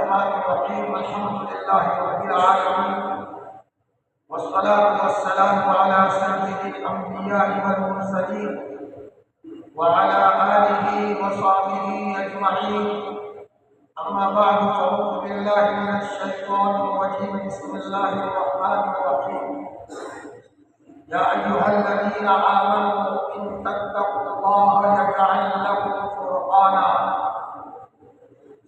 الرحمن الرحيم الحمد لله رب العالمين والصلاة والسلام على سيد الأنبياء والمرسلين وعلى آله وصحبه أجمعين. أما بعد فأعوذ بالله من الشيطان الرجيم. بسم الله الرحمن الرحيم. يا أيها الذين آمنوا إن تتقوا الله يجعل لكم فرقانا.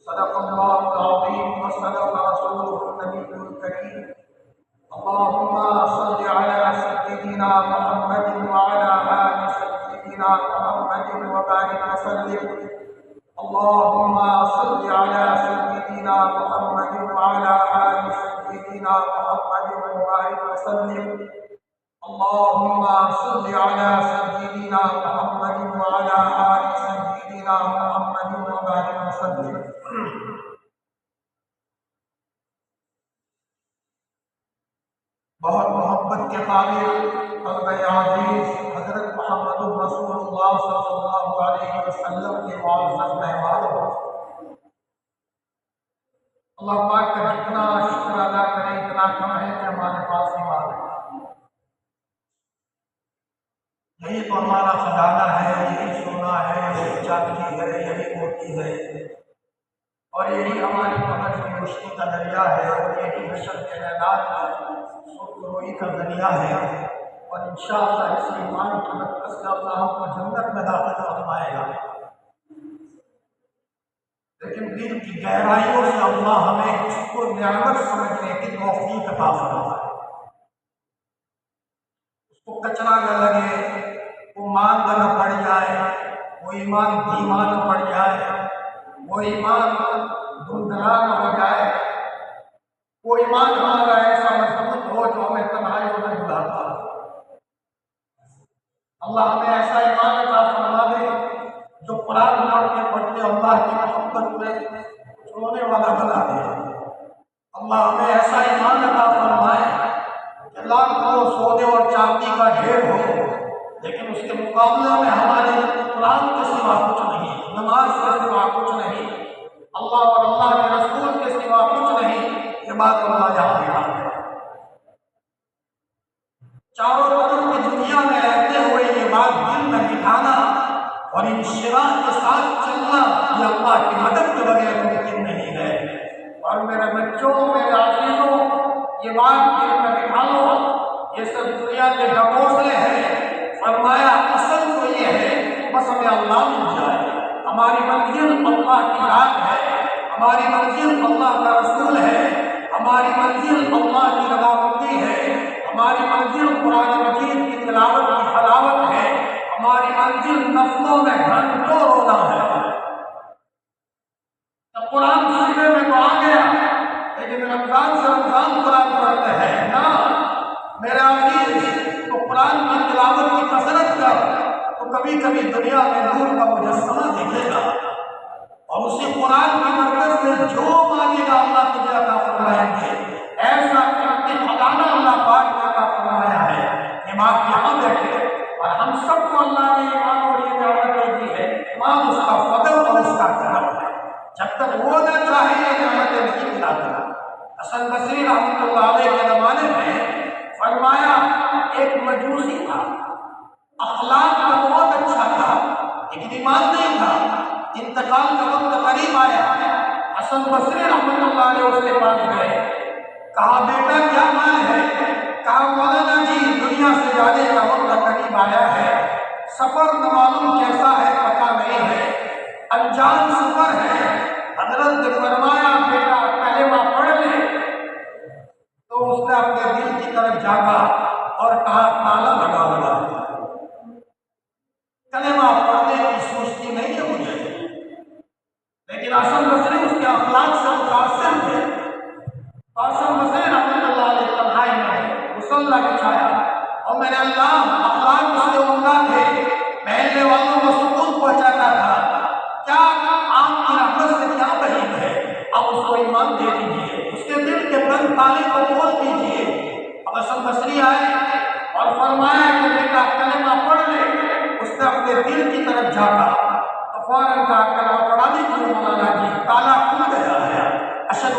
صدق الله العظيم وصدق رسوله النبي الكريم. اللهم صل على سيدنا محمد وعلى آل سيدنا محمد وبارك وسلم. اللهم صل على سيدنا محمد وعلى آل سيدنا محمد وبارك وسلم. اللهم صل على سيدنا محمد وعلى آل سيدنا محمد وبارك وسلم. بہت محبت کے قابل قلب عزیز حضرت محمد رسول اللہ صلی اللہ علیہ وسلم کے معزز مہمانوں، اللہ پاک کا جتنا شکر ادا کریں اتنا کم ہے کہ ہمارے پاس ایمان ہے. یہی تو ہمارا خزانہ ہے، یہی سونا ہے، یہی چاندی ہے، یہی موتی ہے، اور یہی ہماری پکڑ کی روشنی کا ذریعہ ہے، اور یہی حشر کے میدان میں سرخروئی کا ذریعہ ہے. اور انشاءاللہ اس ایمان کی برکت سے اللہ ہم کو جنت میں داخل فرمائے گا. لیکن دل کی گہرائیوں سے اللہ ہمیں اس کو نعمت سمجھنے کی توفیق عطا فرمائے. اس کو کچرا نہ لگے، وہ مانگ نہ پڑ جائے، وہ ایمان دھیما نہ پڑ جائے، وہ ایمان دھندلا نہ ہو جائے، وہ ایمان ہمارا ایسا مضبوط ہو جو ہمیں تنہائیوں میں بلاتا ہے. اللہ ہمیں ایسا ایمان عطا فرما دے جو قرآن پڑھتے پڑھتے اللہ کی محبت میں رونے والا بنا دے. اللہ ہمیں ایسا ایمان عطا فرمائے کہ لاکھ کروڑ سونے اور چاندی کا ڈھیر ہو، لیکن اس کے مقابلے میں ہمارے قرآن کے سوا کچھ نہیں، نماز کے سوا کچھ نہیں، اللہ اور اللہ کے رسول کے سوا کچھ نہیں. یہ بات اللہ یاد دلاتے ہیں. چاروں طرف کی دنیا میں رہتے ہوئے یہ بات دل میں بٹھانا اور انشراح کے ساتھ چلنا یہ اللہ کی مدد کے بغیر ممکن نہیں ہے. اور میرے بچوں، میرے عزیزوں، یہ بات دل میں بٹھا لو، یہ سب دنیا کے ڈبوسلے ہیں. فرمایا اصل تو یہ ہے بس ہمیں اللہ مل جائے. ہماری منزل اللہ کی ذات ہے، ہماری منزل اللہ کا رسول ہے، ہماری منزل اللہ کی رضامندی ہے، ہماری منزل قرآن مجید کی تلاوت کی حلاوت ہے، ہماری منزل نفلوں میں گھنٹوں رونا ہے. قرآن سینے میں تو آ گیا، لیکن رمضان سے رمضان قرآن پڑھتے ہیں نا میرے عزیز. تو قرآن کی تلاوت کی کثرت کر تو کبھی کبھی دنیا میں نور کا مجسمہ دیکھے گا، اور اسی قرآن کی برکت سے جو مانگے گا اللہ تجھے عطا فرمائیں گے. ایسا کرتے خزانہ اللہ پاک نے عطا فرمایا ہے. یہ بات یہاں بیٹھے اور ہم سب کو اللہ نے ایمان اور یہ نعمتیں دی ہے. ایمان اس کا فضل اور اس کا کرم ہے. جب تک وہ نہ چاہے یہ نعمتیں نہیں ملاتا. حسن بصری رحمۃ اللہ علیہ کے زمانے میں فرمایا ایک مجوسی تھا، اخلاق کا بہت اچھا تھا لیکن ایمان نہیں تھا. انتقال کا وقت قریب آیا، حسن بصری رحمۃ اللہ علیہ اس کے پاس گئے. کہا بیٹا کیا حال ہے؟ کہا مولانا جی دنیا سے جانے کا وقت قریب آیا ہے، سفر نہ معلوم کیسا ہے پتہ نہیں ہے، انجان سفر ہے. حضرت نے فرمایا بیٹا کلمہ پڑھ لے. تو اس نے اپنے دل کی طرف جھانکا اور کہا تالا لگا ہوا ہے، کلمہ پڑھنے کی سوچتی نہیں ہے مجھے. لیکن حسن بصری اس کے اخلاق سے متاثر تھے. حسن بصری رحمۃ اللہ علیہ تنہائی میں مصلی بچھایا اور میرے اللہ اخلاق اس کے عمدہ تھے، محلے والوں کو سکون پہنچاتا تھا. کیا آپ کی رحمت سے کیا بعید ہے؟ اب اس کو ایمان دے دیجیے، اس کے دل کے بند تالے کو کھول دیجیے. اب حسن بصری آئے اور فرمایا کہ بیٹا کلمہ پڑھ لے. اس نے اپنے دل کی طرف جھانکا تو فوراً کہا کلمہ پڑھا دیجیے مولانا جی، تالا کھل گیا ہے. اشہد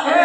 6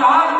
4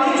20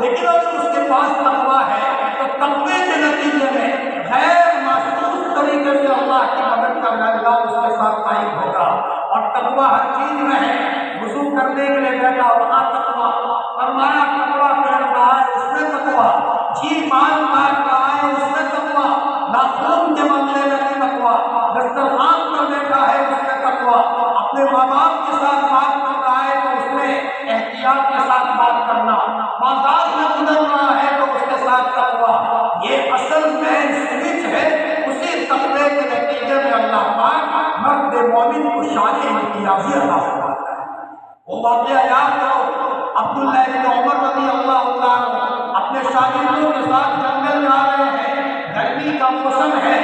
لیکن اگر اس کے پاس تقویٰ ہے تو تقوی کے نتیجے میں غیر محسوس طریقے سے اللہ کی مدد کا معاملہ اس کے ساتھ قائم ہوگا۔ اور تقویٰ ہر چیز میں ہے، وضو کرنے کے لیے بیٹھا وہاں تقویٰ، فرمایا کپڑا پہن رہا ہے اس میں تقویٰ، جی بال کاٹ رہا ہے اس میں تقویٰ، ناخون کے معاملے میں تقویٰ، دسترخوان پر بیٹھا ہے اس میں تقویٰ، اپنے ماں باپ کے ساتھ بات کر رہا ہے تو اس میں احتیاط کے ساتھ بات کرنا، بازار میں گزر رہا ہے تو اس کے ساتھ تقویٰ۔ یہ اصل مین سوئچ ہے، اسی تقوی کے نتیجے میں اللہ پاک مرد مومن کو شان امتیازی عطا فرماتا ہے۔ وہ واقعہ یاد کرو، عبداللہ بن عمر رضی اللہ عنہ اپنے شاگردوں کے ساتھ جنگل جا رہے ہیں، گرمی کا موسم ہے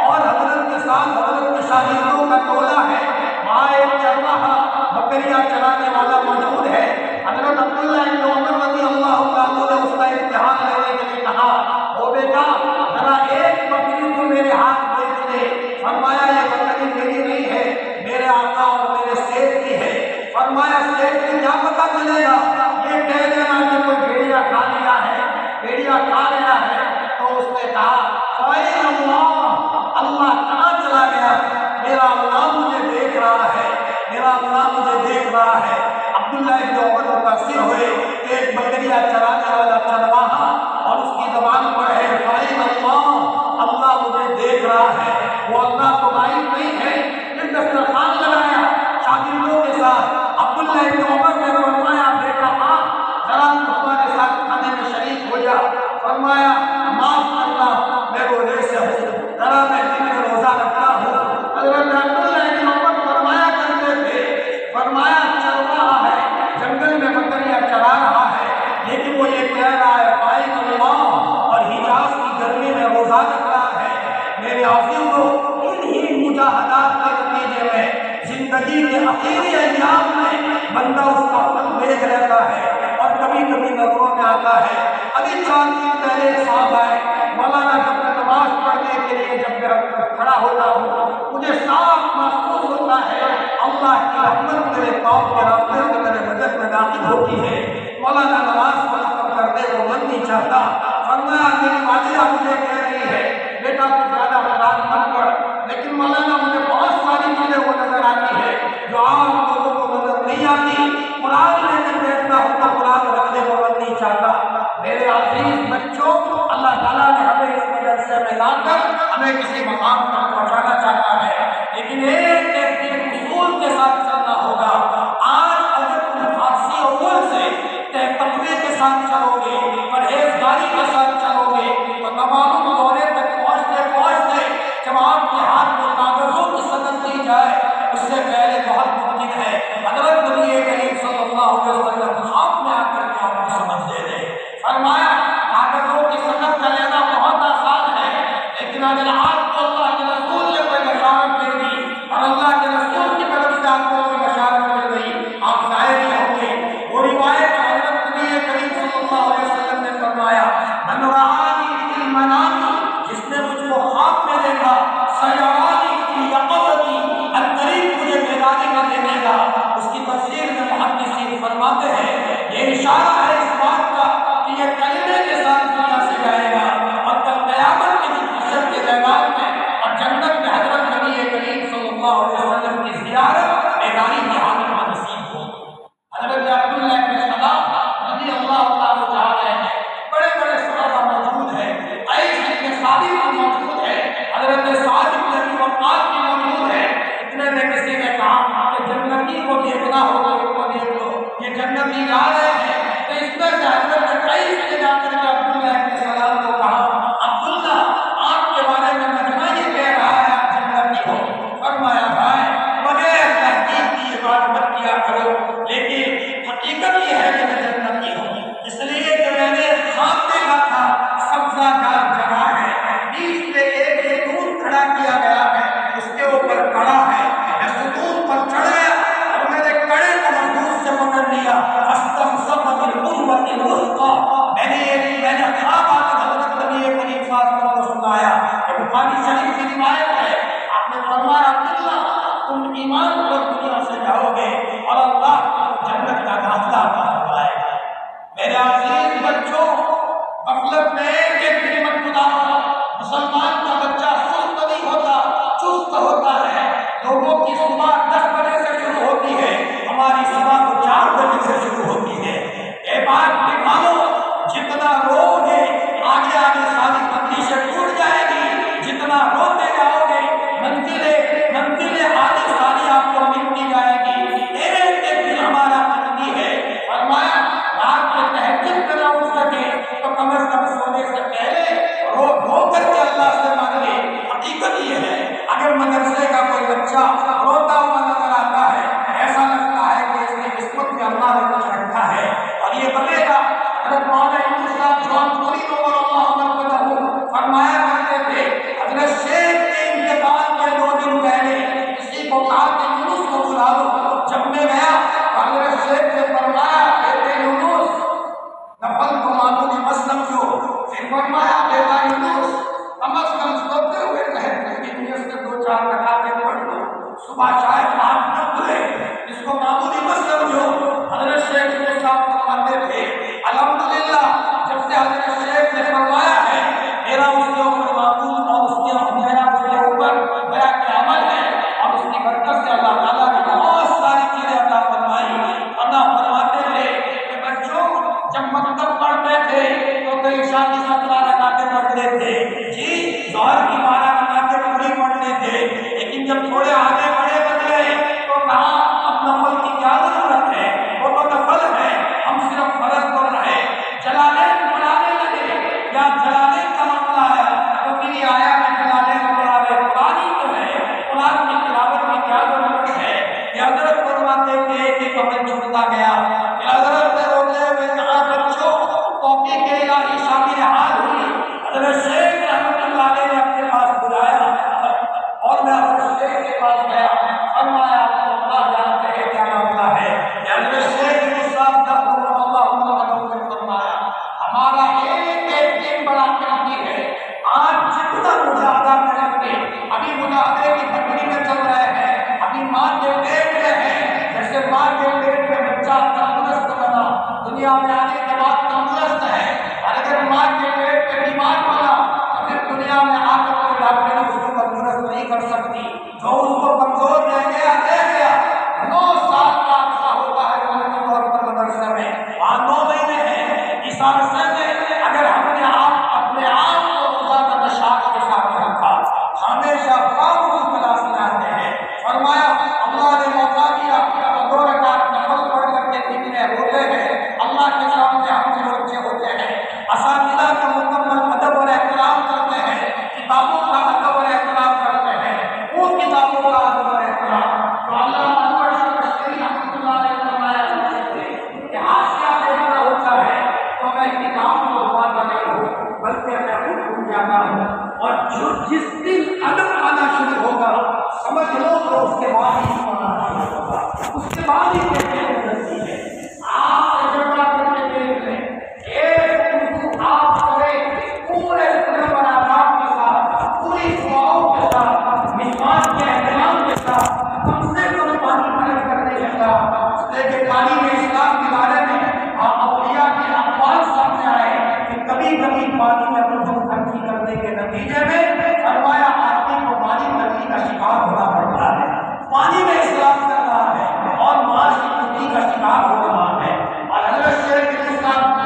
اور حضرت کے ساتھ حضرت کے شاگردوں کا ٹولہ ہے، وہاں ایک چرواہا بکریاں چرانے والا موجود ہے۔ حضرت عبداللہ بن عمر رضی اللہ عنہ نے اس کا امتحان لینے کے لیے کہا، او بیٹا ذرا ایک بکری کو میرے ہاتھ بیچ دے۔ فرمایا یہ بکری میری نہیں ہے، میرے آقا اور میرے سید کی ہے۔ فرمایا سید کو کیا پتہ چلے گا، یہ کہہ دینا کہ کوئی بھیڑیا کھا لیا ہے، بھیڑیا کھا لیا ہے۔ تو اس نے کہا فَإِنَّ اللَّهَ، اللہ کہاں چلا گیا، میرا اللہ مجھے دیکھ رہا ہے، میرا اللہ مجھے دیکھ رہا ہے۔ عبداللہ بن عمر متاثر ہوئے کہ ایک بکریاں چرانے والا چرواہا اور اس کی زبان پر ہے فَإِنَّ اللَّهَ، اللہ مجھے دیکھ رہا ہے، وہ اللہ تو غائب نہیں ہے۔ پھر دسترخوان لگایا شاگردوں کے ساتھ، عبداللہ بن عمر نے فرمایا بیٹا ذرا تمہارے ساتھ کھانے میں شریک ہو جا۔ فرمایا معاف کرنا میں روزے سے ہوں، ذرا میں دن میں روزہ رکھتا ہوں۔ حضرت عبداللہ بن عمر فرمایا کرتے تھے، فرمایا چرواہا ہے جنگل میں بکریاں چرا رہا ہے، لیکن وہ یہ کہہ رہا ہے فَإِنَّ اللَّهَ، اور حجاز کی گرمی میں روزہ رکھ رہا ہے۔ میرے عزیزو انہی مجاہدات کے نتیجے میں زندگی کے آخری ایام میں بندہ اس کا پھل دیکھ لیتا ہے اور کبھی کبھی نظروں میں آتا ہے۔ ابھی 4 دن پہلے ایک صاحب آئے، مولانا جب میں نماز پڑھنے کے لیے جب میں کھڑا ہوتا ہوں مجھے صاف محسوس ہوتا ہے اللہ کی رحمت میرے پاؤں کے راستے سے میرے بدن میں داخل ہوتی ہے۔ مولانا نماز کو ختم کرنے کو من نہیں چاہتا۔ فرمایا میری والدہ مجھے کہہ رہی ہے بیٹا تو زیادہ قرآن مت پڑھ، لیکن مولانا مجھے بہت ساری چیزیں وہ نظر آتی ہے جو عام لوگوں کو نظر نہیں آتی۔ قرآن لے کر بیٹھتا ہوں تو قرآن رکھنے کو من نہیں چاہتا۔ میرے عزیز بچوں، اللہ تعالیٰ نے ہمیں اس مدرسے میں لا کر ہمیں کسی مقام تک پہنچانا چاہتا ہے، لیکن ایک اصول کے ساتھ چلنا ہوگا۔ آج اگر تم فارسی اول سے تقوی کے ساتھ چلو گے، پرہیزگاری کے ساتھ چلو گے تو تمام دورے تک پہنچتے پہنچتے جب آپ کے ہاتھ میں کاغذوں کی سند دی جائے اس سے پہلے بہت ممکن ہے حضرت نبی کریم صلی اللہ علیہ وسلم خواب میں آ کر کے آپ کو سمجھ دے دیں۔ فرمایا کاغذوں کی سند کا لینا بہت آسان ہے، لیکن اگر آپ کو اللہ کے رسول نے کوئی بشارت دے دی اور اللہ کے رسول کی طرف سے آپ کو کوئی بشارت مل گئی آپ ظاہر ہی ہوں گے۔ وہ روایت حضرت نبی کریم صلی اللہ علیہ وسلم نے فرمایا من رآنی فی المنام، جس نے مجھ کو خواب میں دیکھا، سیرانی فی یقظتی، عنقریب مجھے بیداری میں دیکھے گا۔ اس کی تفسیر میں محدثین فرماتے ہیں یہ اشارہ ہے اس بات کا کہ یہ کلمہ غفلت میں ایک دن مت گزارو۔ مسلمان کا بچہ سست نہیں ہوتا، چست ہوتا ہے۔ لوگوں کی صبح 10 بجے سے شروع ہوتی ہے، ہماری صبح تو 4 بجے سے شروع ہوتی ہے۔ اے بات نکالو، جتنا رو گے آگے آگے ساری بندشیں ٹوٹ جائے گی، جتنا روتے جاؤ گے منزلیں آگے ساری آپ کو ملتی جائے گی۔ ایک دن ہمارا بندی ہے، فرمایا رات کو تہجد میں نہ اٹھ سکے تو کم از کم سونے سے پہلے رو رو کر کے اللہ سے مانگ لے۔ حقیقت یہ ہے، اگر مدرسے کا کوئی بچہ روتا ہوا نظر آتا ہے، ایسا لگتا ہے کہ اس کی قسمت میں اللہ نے کچھ رکھا ہے، اور یہ بنے گا۔ حضرت مولانا یونس صاحب جوان پوری عمر اللہ مرکزہ فرمایا کرتے تھے، حضرت شیخ کے انتقال کے 2 دن پہلے کسی کو کہا کہ یونس کو بلا دو۔ جب میں گیا تو حضرت شیخ نے فرمایا بیٹے یونس نفل کو معمولی مت سمجھو۔ پھر فرمایا بیٹا یونس کم از کم سوتے ہوئے سے 2-4 رکعتیں پڑھ لو، صبح شاید آنکھ نہ کھلے، اس کو معمولی مت سمجھو۔ حضرت شیخ کے ساتھ فرماتے تھے الحمدللہ جب سے حضرت شیخ نے فرمایا ہے میرا اس کے اوپر معمول اور اس کے اوپر میرا کیا عمل ہے، اور اس کی برکت سے اللہ تعالیٰ نے بہت ساری چیزیں عطا فرمائی۔ اللہ فرماتے تھے کہ بچوں جب مکتب پڑھتے تھے تو کئی عشاء کی 17 رکعتیں پڑھتے تھے، جی ظہر کی 12 رکعتیں پوری پڑھتے تھے، لیکن جب تھوڑے آگے بڑے بن گئے تو کہا اب نفل کی کیا ضرورت ہے، وہ تو نفل ہے، ہم صرف فرض پڑھ رہے۔ جلالین پڑھانے لگے، یا جلالین کا معاملہ آیا تو پھر یہ آیا کہ جلالین پڑھا رہے، قرآن ہی تو ہے، قرآن کی تلاوت کی کیا ضرورت ہے۔ یہ حضرت فرماتے تھے کہ عمل چھوٹتا گیا، پھر حضرت نے روتے ہوئے کہا بچوں کاپی کے الہی شامل حال ہوئی۔ حضرت شیخ رحمۃ اللہ علیہ نے اپنے پاس بلایا اور میں حضرت شیخ کے پاس گیا، فرمایا آپ کو اللہ جانتے ہیں کیا معاملہ ہے۔ حضرت شیخ نے صاحب کا فرمایا ہمارا ایک دن بڑا قیمتی ہے، آج جتنا مجاہدہ کریں گے، ابھی مجاہدے کی بکری میں چل رہے ہیں، ابھی ماں کے پیٹ میں ہے، جیسے ماں کے پیٹ میں بچہ تندرست بنا دنیا میں آنے کے بعد تندرست ہے، اور اگر ماں کے پیٹ میں بیمار بنا تو پھر دنیا میں آ کر کوئی ڈاکٹر اس کو تندرست نہیں کر سکتی۔ جو اس کو کمزور رہ گیا 9 سال کا عرصہ ہوتا ہے قانونی طور پر مدرسے میں، وہاں 9 مہینے ہیں، اس عرصے میں اگر ہم نے اپنے آپ کو روزہ کا نشاط کے ساتھ رکھا، ہمیشہ فارغ کلاس میں آتے ہیں، فرمایا اللہ نے موقع دیا تو 2 رکعت نفل پڑھ کر کے دن میں روتے ہیں، اللہ کے سامنے ہم سے بچے ہوتے ہیں، اساتذہ کا مکمل ادب اور احترام کرتے ہیں، کتابوں کا ادب اور احترام کرتے ہیں، ان کتابوں کا ادب اور احترام تو اللہ رحمۃ اللہ علیہ فرمایا کرتے تھے کہ حاشیہ دیکھنا ہوتا ہے تو میں کتاب کو پڑھتا نہیں ہوں بلکہ میں خود جاتا ہوں، اور جس دن ادب آنا شروع ہوگا سمجھ لو تو اس کے بعد ہی آنا شروع ہوگا، اس کے بعد ہی کہتے ہیں آپ تجربہ کر کے دیکھ لیں، ایک آپ کریں پورے پر آرام کے ساتھ، پوری دعاؤں کے ساتھ، مہمان کے احترام کے ساتھ، کم سے کم پانی خرچ کرنے لگا، لیکن تعلیم اسلام کے بارے میں اولیاء کے اقوال سامنے آئے کہ کبھی کبھی پانی میں فضول خرچی کرنے کے نتیجے میں فرمایا آدمی کو مالی تنگی کا شکار ہونا پڑتا ہے، پانی میں اسراف کر رہا ہے اور معاشی تنگی کا شکار ہو رہا ہے۔ اور حضرت شیخ الاسلام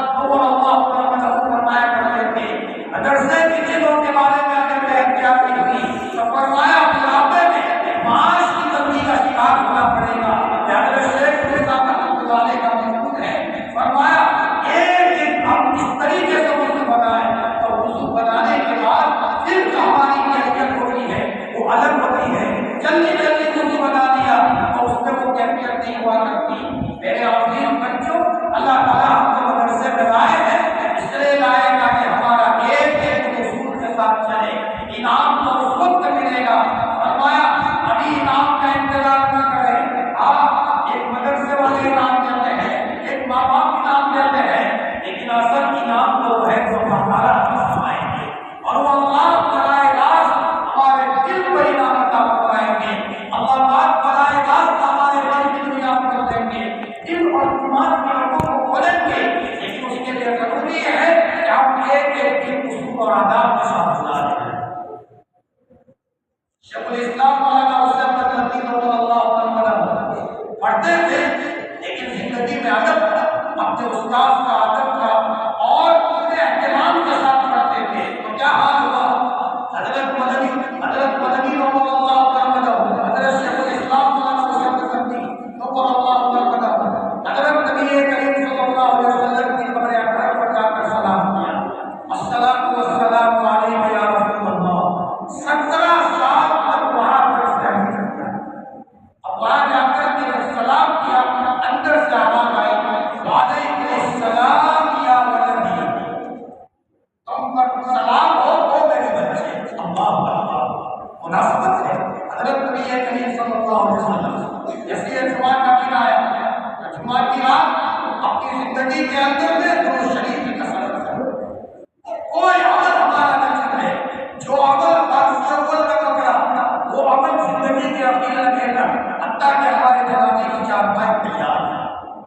فرمایا کرتے تھے مدرسے کی چیزوں کے بارے میں اگر میں احتیاطی ہوئی تو فرمایا بلاپے میں معاش کی تنگی کا شکار ہونا پڑے گا۔ حضرت شیخ الاسلام کا موجود ہے، فرمایا ایک دن ہم اس طریقے سے وضو بنائیں تو وضو بنانے کے بعد پھر جو ہماری کیفیت ہوتی ہے وہ الگ ہوتی ہے، جلدی جلدی وضو بنا دیا تو اس میں وہ کیفیت نہیں ہوا کرتی۔ میرے عظیم بچوں، اللہ تعالیٰ ہم کو مدرسے میں لائے ہیں، اس لیے لائے گا کہ ہمارا ایک اصول کے ساتھ چلے، انعام تو اس وقت ملے گا۔ فرمایا ابھی انعام کا انتظار نہ کریں، ایک مدرسے والے انعام دیتے ہیں، ایک ماں باپ انعام دیتے ہیں، لیکن اصل انعام تو ہے جو ہمارا سمائیں گے، اور وہ اللہ براہ راست ہمارے دل پر انعام عطا فرمائیں گے، اللہ پاک براہ راست ہمارے دل کی دنیا کر دیں گے، دل اور دماغ کے لوگوں کو کھولیں گے، لیکن اس کے لیے ضروری ہے کہ ہم لیکن اصول اور آداب کے ساتھ بلا رہے ہیں۔ شیخ الاسلام مولانا حسین ندوی رضی اللہ عنہ پڑھتے تھے لیکن زندگی میں ادب اپنے استاد کا ادب کا اور پورے اہتمام کے ساتھ پڑھتے تھے۔ تو کیا حال ہوا؟ حضرت مدنی رضی اللہ عنہ، حضرت شیخ الاسلام مولانا حسین ندوی رضی اللہ عنہ، حضرت نبی کریم صلی اللہ علیہ وسلم کی قبر اکرم پر جا کر سلام کیا، الصلاۃ والسلام علیک یا رسول اللہ۔ 17 سال تک وہاں پر استعمال کرتا ہے۔ اب وہاں جا کر کے سلام کیا، اندر سے آواز آئی وعلیکم السلام یا ولدی، تم پر سلام ہو وہ میرے بچے۔ اللہ اکبر، مناسبت ہے حضرت نبی کریم صلی اللہ علیہ وسلم جیسے جمعہ کا دن آیا، جمعہ کی رات اپنی زندگی کے اندر میں درود شریف کی کثرت کرو۔ کوئی عمل ہمارا نہ چھوڑے، جو عمل اول کا پکڑا وہ عمل زندگی کے اخیر لگے گا، حتیٰ کہ ہمارے جنازے کی چارپائی تیار ہے۔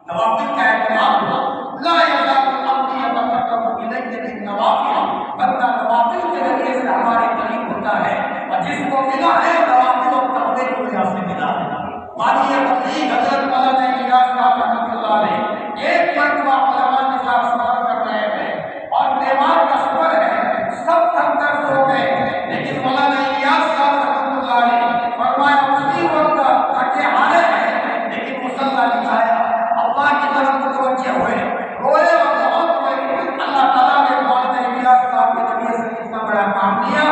نوافل کا اہتمام ہوا، لا یزال العبد یتقرب الیہ بالنوافل، بندہ نوافل کے ذریعے سے ہمارے قریب ہوتا ہے، اور جس کو ملا ہے نوافل اور تقوی کی وجہ سے ملا ہے۔ مانیے تبلیغ حضرت مولانا الیاس صاحب رحمۃ اللہ علیہ ایک مرتبہ علماء کے ساتھ سفر کر رہے تھے اور بیمار کا سفر ہے، سب تھک کر سو گئے، لیکن مولانا الیاس صاحب رحمۃ اللہ علیہ فرمایا اسی وقت تھکے ہارے ہیں لیکن مصلی بچھایا، اللہ کی طرف متوجہ ہوئے، روئے اور بہت ہوئے۔ اللہ تعالیٰ نے مولانا الیاس صاحب کی طبیعت سے کتنا بڑا کام دیا۔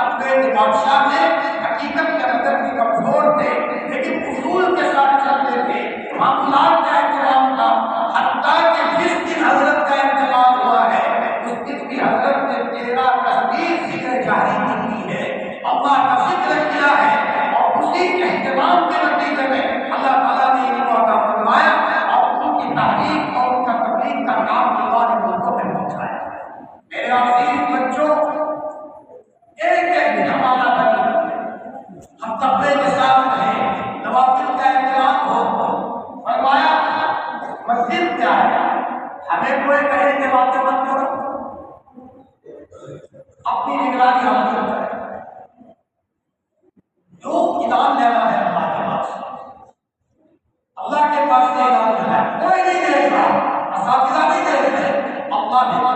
اپنے بادشاہ نے حقیقت کے اندر بھی کمزور تھے لیکن اصول کے ساتھ چلتے تھے، معمولات کا احترام تھا، حتیٰ کہ جس دن حضرت کا انتقال ہوا ہے اس دن بھی حضرت نے 13 تصویر ذکر جاری کی ہے، اللہ کا ذکر کیا ہے، اور اسی اہتمام کے نتیجے میں اللہ تعالیٰ نے ان کو عطا فرمایا اور ان کی تحریک اور ان کا تبلیغ کا کام اللہ نے ملکوں میں پہنچایا۔ میرے عزیز بچوں، ایک ایک ہمارا ہم تقوی کے ساتھ رہیں، نوافل کا احترام ہو۔ فرمایا مسجد کیا ہے؟ ہمیں کوئی کہے کہ باتیں مت کرو، اپنی نگرانی ہم کریں۔ جو انعام لینا ہے اللہ کے پاس، اللہ کے پاس سے انعام لینا ہے، کوئی نہیں دے گا، اساتذہ نہیں دے رہے، اللہ دے گا۔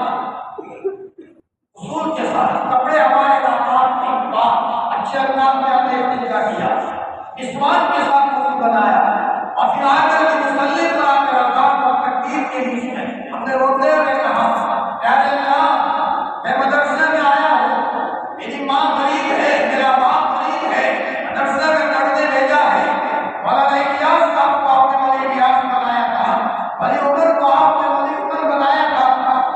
اصول کے ساتھ کپڑے ہمارے ناپاک نہیں، پاک اچھے انداز میں ہم نے اتجا کیا، مسواک کے ساتھ وضو بنایا، اور پھر آ کر کے مصلی پر آ کر اذان اور تکبیر کے بیچ میں ہم نے روتے ہوئے کہا اے اللہ میں مدرسے میں آیا ہوں، میری ماں غریب ہے، میرا باپ غریب ہے، مدرسے میں پڑھنے بھیجا ہے، مولانا الیاس صاحب کو آپ نے مولانا الیاس بنایا تھا، ولی عمر کو آپ نے ولی عمر بنایا تھا،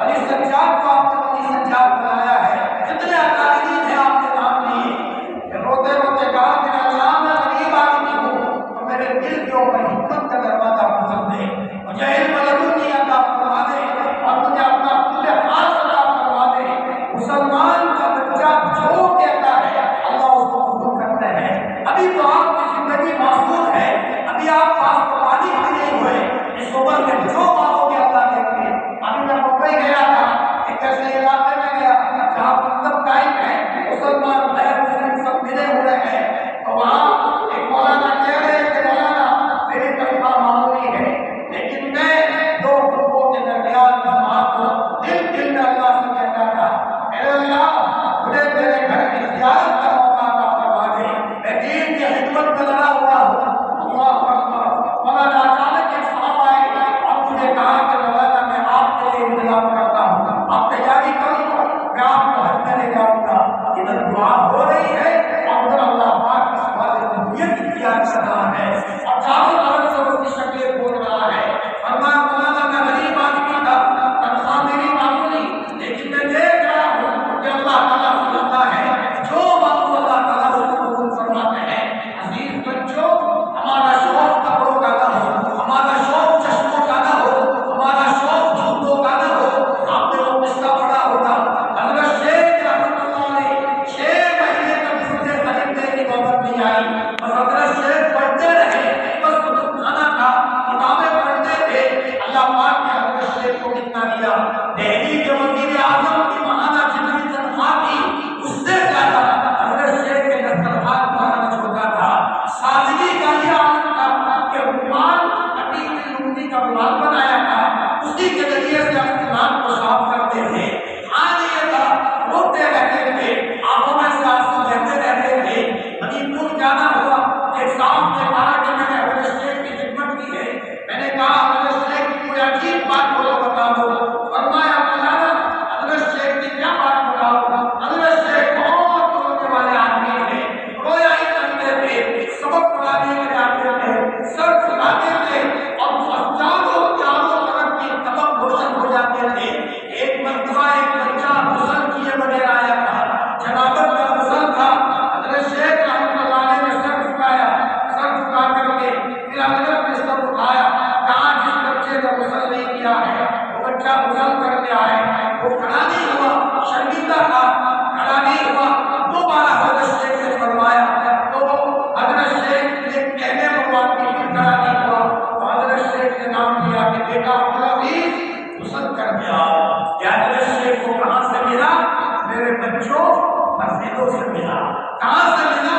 ولی سجاد کو آپ نے ولی سجاد بنایا ہے، کتنے اکابرین ہیں آپ نے نام لیے۔ روتے روتے کہا کہ اللہ میں غریب آدمی ہوں تو میرے دل کے اوپر حکمت کا دروازہ کھول دے، مجھے علم لدنی عطا فرما دے اور مجھے اپنا کل خاص عطا فرما دے۔ مسلمان کا بچہ جو کہتا ہے اللہ اس کو قبول کرتا ہے۔ ابھی تو آپ کی زندگی معصوم ہے، ابھی آپ پاس پانی بھی نہیں ہوئے، اس عمر میں جو مانگو گے اللہ دیں گے۔ ابھی میں ممبئی گیا تھا، ایک ایسے علاقے میں گیا جہاں مکتب قائم ہے، مسلمان غیر مسلم سب ملے ہوئے ہیں، تو وہاں ایک مولانا کہہ رہے کہ مولانا میری تنخواہ معمولی ہے لیکن میں 2 گروپوں کے درمیان جماعت کو دل میں اللہ سے کہتا تھا اے اللہ مجھے تیرے گھر کی زیارت کا موقع عطا فرما دے، میں دین کی خدمت میں لگا ہوا ہوں۔ اللہ اکبر۔ مولانا اچانک ایک صاحب آئے اور مجھے کہا کہ مولانا میں آپ کے لیے انتظام کرتا ہوں، آپ تیاری کریں، میں آپ کو حج میں لے جاؤں گا۔ ادھر دعا ہو رہی ہے اور ادھر اللہ پاک اس بات ربوبیت اختیار کر رہا ہے اور چاروں طرف سے اس کی شکلیں بول رہا ہے۔ فرمایا مولانا میں غریب آدمی تھا، تنخواہ میری معمولی، مسجدوں سے ملا، کہاں سے ملا؟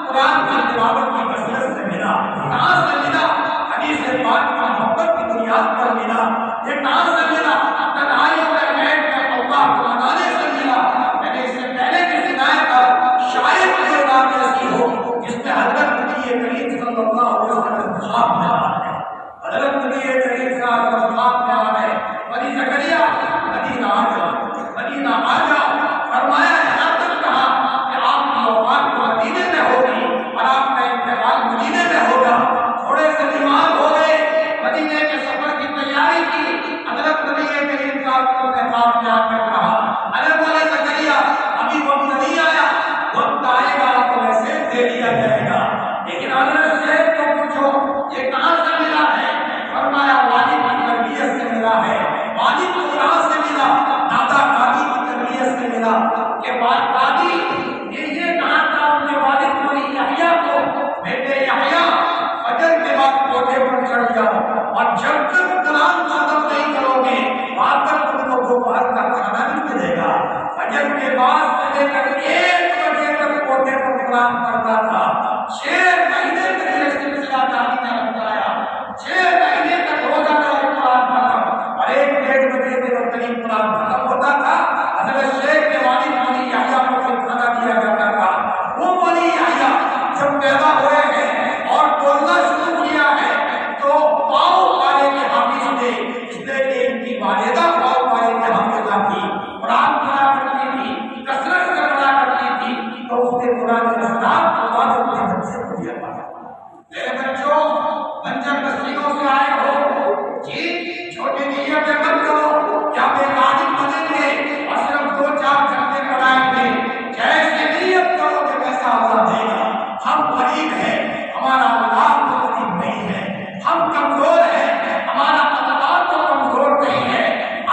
قرآن کی تلاوت کی کثرت سے ملا، کہاں سے ملا؟ حدیث پاک کی محبت کی بنیاد پر ملا، یہ کہاں سے ملا؟ تنہائیوں میں بیٹھ کر اللہ کو منانے سے ملا۔ میں نے اس سے پہلے بھی سنایا تھا، شاید کوئی بات ایسی ہو جس میں حضرت نبی کریم صلی اللہ علیہ وسلم خواب میں آ گئے، حضرت نبی کریم صلی اللہ علیہ وسلم خواب میں آ گئے، بنی زکریا مدینہ آ جاؤ، مدینہ آ جاؤ۔ فرمایا یہاں تک کہا کہ آپ کی وفات تو مدینے میں ہوگی اور آپ کا انتقال مدینے میں ہوگا۔ تھوڑے سے بیمار ہو گئے، مدینے کے سفر کی تیاری کی، حضرت نبی کریم صلی اللہ علیہ وسلم نے خواب میں آ کر کہا حضرت زکریا ابھی وقت نہیں آیا، وقت آئے گا تو ویسے دے دیا جائے گا، لیکن حضرت سے تو پوچھو یہ کہاں سے ملا ہے؟ فرمایا والد کی تربیت سے ملا ہے۔ والد کو کہاں سے ملا؟ دادا دادی کی تربیت سے ملا کہ دادی نے یہ کہا تھا اپنے والد کو یحییٰ کو، بیٹے یحییٰ فجر کے بعد کوٹھے پر چڑھ جاؤ اور جب تک قرآن ختم نہیں کرو گے وہاں تک تم کو دوپہر کا کھانا نہیں ملے گا۔ فجر کے بعد سے لے کر 1 بجے تک کوٹھے پر قرآن پڑھتا تھا۔ 6 مہینے تک یہ سلسلہ دادی نے بتایا، 6 مہینے تک روزہ کا قرآن ختم، اور 1-1:30 بجے کے قریب قرآن ختم ہوتا تھا۔ حضرت شیخ کے والد بنی یحییٰ کو جو کھانا دیا جاتا تھا، وہ بنی یحییٰ جب پیدا ہوئے ہیں اور بولنا شروع کیا ہے تو پاؤں پارے کے حافظ تھے، اس لیے کہ ان کی والدہ پاؤں پارے کے حافظہ تھی، قرآن پڑھا کرتی تھی، کثرت سے پڑھا کرتی تھی، تو اس نے قرآن کے اسلام کو اپنے بچے کو دیا تھا۔ میرے بچوں بنجر بستیوں سے آئے ہو، جی چھوٹی نیتیں مت کرو کیا بے تعلیم بنیں گے اور صرف 2-4 گھنٹے پڑھائیں گے، جیسے نیت کرو گے ویسا اللہ دے گا۔ ہم غریب ہیں، ہمارا اولاد تو غریب نہیں ہے، ہم کمزور ہیں، ہمارا اولاد تو کمزور نہیں ہے۔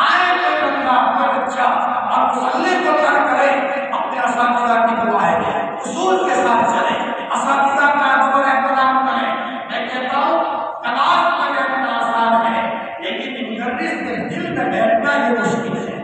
آئے کوئی بندہ کوئی بچہ اور مصلی کو ترک کرے، اپنے اساتذہ کی دعائیں دیں، اصول کے ساتھ چلیں، اساتذہ کا ادب و احترام کریں۔ میں کہتا ہوں کلاس میں بیٹھنا آسان ہے، لیکن مدرس کے دل میں بیٹھنا یہ مشکل ہے۔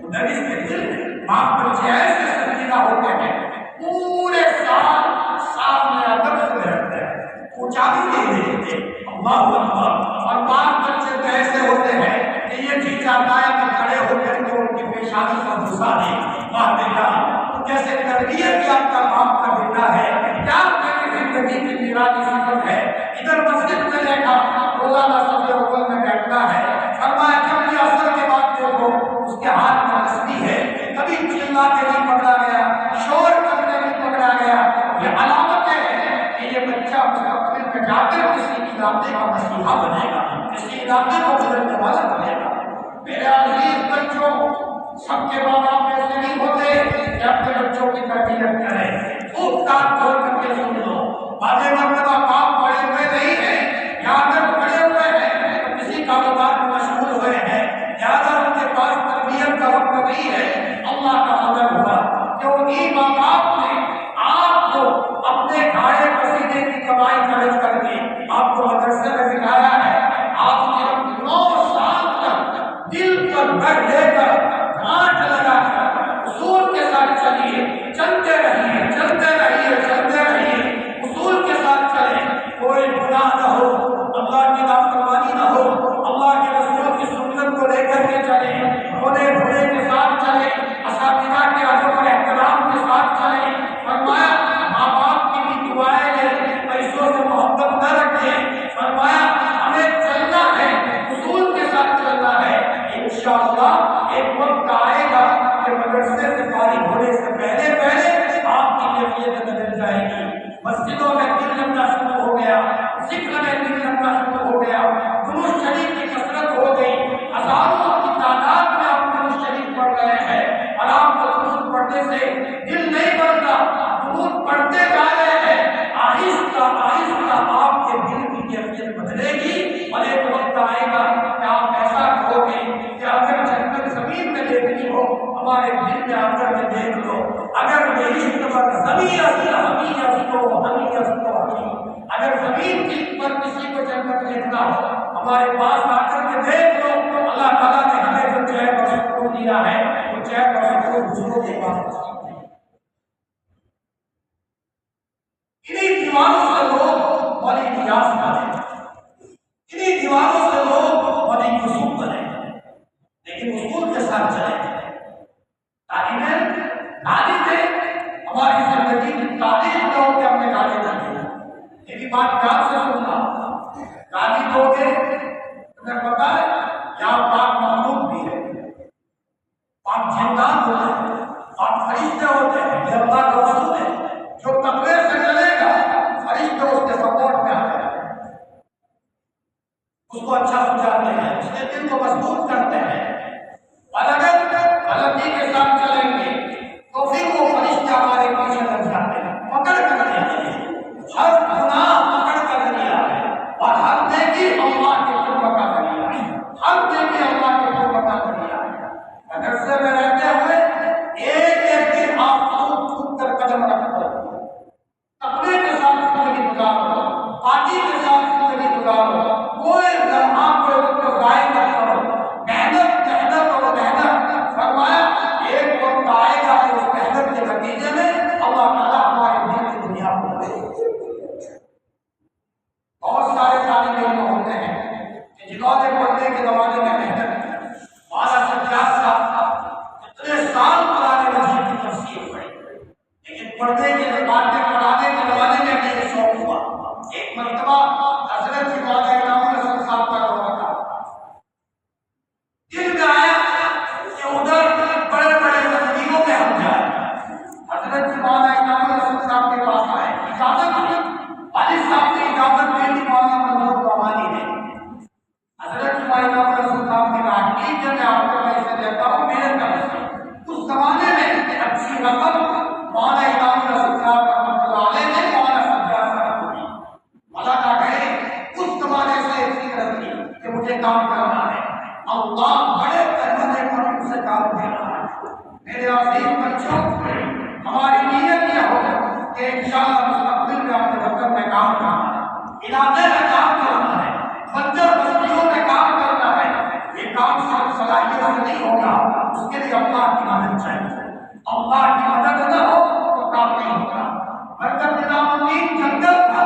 مدرس کے دل میں آپ بچے ایسے سنجیدہ ہوتے ہیں، پورے سال سامنے ادب سے بیٹھتے ہیں، اونچا بھی نہیں دیکھتے، اللہ اکبر۔ اور بعض بچے تو ایسے ہوتے ہیں کہ یہ جی چاہتا ہے کہ کھڑے ہو کر کے ان کی پیشانی کا غصہ دیں، واہ بیٹا تو کیسے تربیت یافتہ باپ کا بیٹا ہے، کیا تیری زندگی کی نرالی صفت ہے۔ ادھر مسجد میں دیکھا روزانہ صف اول میں بیٹھتا ہے، فرمایا جب بھی عصر کے بعد دیکھو اس کے ہاتھ میں تسبیح ہے، کبھی چلا کے نہیں پکڑا گیا، شور کرنے نہیں پکڑا گیا۔ یہ علامت ہے کہ یہ بچہ مستقبل میں جا کر کسی علاقے کا مسیحا بنے گا، کسی علاقے کو بدلنے والا بنے گا۔ میرے عزیز بچوں، سب کے ماں باپ ایسے نہیں ہوتے کہ اپنے بچوں کی تربیت کریں۔ خوب کان کھول کر کے سن لو، بعض مرتبہ باپ پڑھے ہوئے نہیں ہیں یا اگر پڑھے ہوئے ہیں تو کسی کاروبار میں مشغول ہوئے ہیں، لہٰذا ان کے پاس تربیت کا وقت نہیں ہے۔ اللہ کا فضل ہوا کہ انہیں ماں باپ نے آپ کو اپنے گھاڑے پسینے کی کمائی خرچ کر کے آپ کو مدرسے میں سکھایا ہے۔ آپ صرف 9 سال تک دل پر گھر لے کر گھانٹ لگا کر اصول کے ساتھ چلیے، چلتے رہیے، چلتے رہیے، چلتے رہیے، اصول کے ساتھ چلیں، کوئی گناہ نہ ہو، اللہ کی نافرمانی نہ ہو، اللہ کے رسول کی سنت کو لے کر کے چلیں، بڑے بڑے کے ساتھ چلیں، اساتذہ کے ادب اور احترام کے ساتھ چلیں۔ فرمایا ماں باپ کی بھی دعائیں لیں، پیسوں سے محبت نہ رکھیں۔ فرمایا ہمیں چلنا ہے، اصول کے ساتھ چلنا ہے۔ انشاءاللہ ایک وقت آئے گا کہ مدرسے سے فارغ ہونے سے پہلے پہلے آپ کی کیفیت بدل جائے گی۔ مسجدوں میں دل لگنا شروع ہو گیا، ذکر میں دل لگنا شروع ہو گیا، دروس شریف کی کثرت ہو گئی، ہزاروں کی تعداد میں آپ دروس شریف پڑھ رہے ہیں اور آپ کو دروس پڑھنے سے دل نہیں بڑھتا، دروس پڑھتے جا رہے ہیں، آہستہ آہستہ آپ کے دل کی کیفیت بدلے گی اور ایک وقت آئے گا کہ آپ ایسا کہو گے کہ اگر جنت زمین میں دیکھنی ہو ہمارے دل میں آ کر کے دیکھ لو، اگر یہ عشق پر زمین اگر زمین پر کسی کو جنت دیکھنا ہو ہمارے پاس آ کر کے دیکھ لو۔ اللہ تعالیٰ نے ہمیں جو چین اور سکون دیا ہے وہ چین اور سکون دوسروں کے پاس انہیں دیواروں سے لوگ ولی نیاز بنے، انہیں دیواروں سے لوگ ولی یوسف بنے، لیکن اصول کے ساتھ چلیں۔ تعلیمیں گالی دے، ہماری زندگی کی تعلیم دو کہ ہم نے گالی نہ دی۔ میری بات پیار سے سننا، گالی دو گے تمہیں پتا ہے یہاں پاک مخلوق بھی ہے، پاک جاندار ہوتے ہیں، پاک فرشتے ہوتے ہیں، یہ اللہ کا رسول ہے، جو تقوی سے چلے گا فرشتے اس کے سپورٹ میں آتے ہیں، اس کو اچھا سمجھاتے ہیں، اس کے دل کو مضبوط کرتے ہیں۔ اور اگر غلطی کے ساتھ چلیں گے تو پھر وہ فرشتے ہمارے پیچھے لگ جاتے ہیں، پکڑ کر لے آتے ہیں، ہر گناہ پکڑ کر لیا ہے، اور ہر نیکی اللہ کے قرب کا ذریعہ ہے، ہر نیکی اللہ کے قرب کا ذریعہ ہے۔ مدرسے میں رہتے ہوئے ایک ایک دن آپ خود خود کر قدم رکھتے ہو، تقوی کے ساتھ زندگی گزارو، پاکی کے ساتھ زندگی گزارو، کوئی لمحہ کوئی وقت ضائع نہ کرو، محنت محنت اور محنت۔ فرمایا ایک وقت آئے گا کہ اس محنت کے نتیجے میں اللہ تعالیٰ ہمارے دل کی دنیا کو دے۔ بہت سارے طالب علم ہوتے ہیں کہ جنہوں نے پڑھنے کے زمانے میں محنت کی، مولانا سجاد صاحب اتنے سال قرآن مجید کی تفسیر پڑھی، لیکن پڑھنے کے باتیں پڑھانے کے زمانے میں بھی شوق ہوا۔ ایک مرتبہ حضرت مولانا انعام الحسن صاحب کا دورہ تھا، دل میں آیا کہ ادھر بڑے بڑے تنظیموں میں ہم جائیں۔ حضرت مولانا انعام الحسن صاحب کے پاس آئے، اجازت دی، والد صاحب نے اجازت دے دی مولانا منظور قمانی نے۔ حضرت مولانا انعام الحسن صاحب نے کہا ٹھیک ہے میں آپ کو پیسے دیتا ہوں، میرے طرف سے۔ اس زمانے میں اتنی اچھی رقم مولانا انعام الحسن صاحب رحمۃ اللہ علیہ نے مولانا سجاد صاحب کو دی۔ مولانا گئے، اس زمانے سے فکر تھی کہ مجھے کام کرنا ہے، اللہ بڑے پیمانے پر ان سے کام دے رہا ہے۔ میرے عزیز بچوں، ہماری نیت یہ ہو کہ انشاءاللہ مستقبل میں اپنے وطن میں کام کرنا ہے، علاقے میں کام کرنا ہے، بنجر بستیوں میں کام کرنا ہے۔ یہ کام صرف صلاحیت سے نہیں ہوگا، اس کے لیے اللہ کی مدد چاہیے۔ اللہ کی مدد نہ ہو تو کام نہیں ہوگا۔ مرکز نظام الدین جنگل تھا،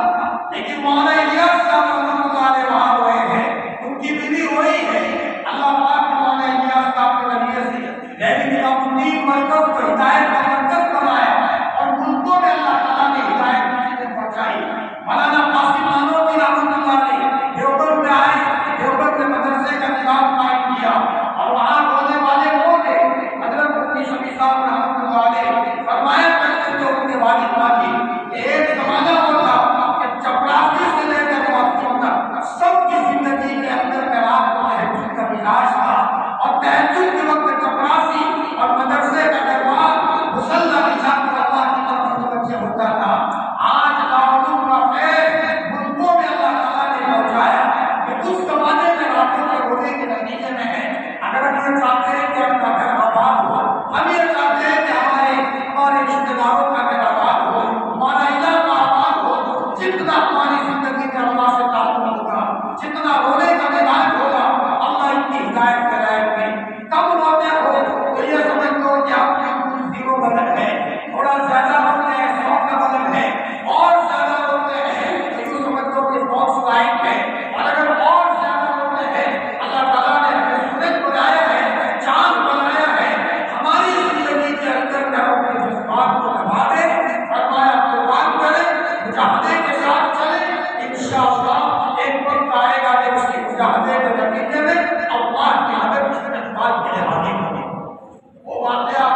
لیکن مولانا الیاس صاحب رحمۃ اللہ علیہ وہاں ہوئے ہیں، ان کی بیوی ہوئی ہے۔ اللہ پاک نے مولانا الیاس صاحب کے ذریعے سے دہلی نظام الدین مرکز کو ہدایت کا مرکز بنایا، اور ملکوں میں اللہ تعالیٰ نے ہدایت کی چیزیں پہنچائی۔ مولانا قاسم نانوتوی رحمۃ اللہ علیہ دیوبند میں آئے، دیوبند میں مدرسے کا نظام قائم کیا، اور وہاں بولنے والے وہ تھے حضرت مفتی شفیع صاحب رحمۃ اللہ علیہ فرمایا کرتے تھے ان کے والد ماجد، ایک زمانہ وہ تھا کہ چپراسی سے لے کر موت تک سب کی زندگی کے اندر میں رات کو تہجد کا مزاج تھا، اور تہجد کے وقت چپراسی اور مدرسے کا دربار مسلح بچھا کر اللہ کی طرف متوجہ ہوتا تھا۔ آج دعوتوں کا خیر ملکوں میں اللہ تعالیٰ نے پہنچایا کہ اس زمانے میں راتوں کے رونے کے نتیجے میں ہے۔ اگر ہم یہ چاہتے ہیں کہ اپنا گھر آباد ہو، ہم یہ چاہتے ہیں کہ ہمارے رشتے داروں کا گھر آباد ہو، ہمارا علاقہ آباد ہو، جتنا ہماری زندگی میں اللہ سے تعلق ہوگا، جتنا رونے کا مزاج ہوگا، اللہ ان کی ہدایت کرائے گے۔ کم روتے ہو تو یہ سمجھ لو کہ آپ کی زیرو بدل ہے، تھوڑا زیادہ روتے ہیں 100 کا بدل ہے، اور زیادہ روتے ہیں تو یوں سمجھ لو کہ باکس لائن ہے، اور اگر اور زیادہ روتے ہیں اللہ تعالیٰ نے ہمیں سورج بنایا ہے، چاند بنایا ہے، ہماری زندگی کے اندر گھروں کے جذبات کو دبا دے، فرمایا قربان کریں، مجاہدے کے ساتھ چلیں، انشاءاللہ ایک وقت آئے گا کہ اس کی مجاہدے کے نتیجے میں اللہ کی مدد استقبال کے لیے آگے بڑھے۔ وہ واقعہ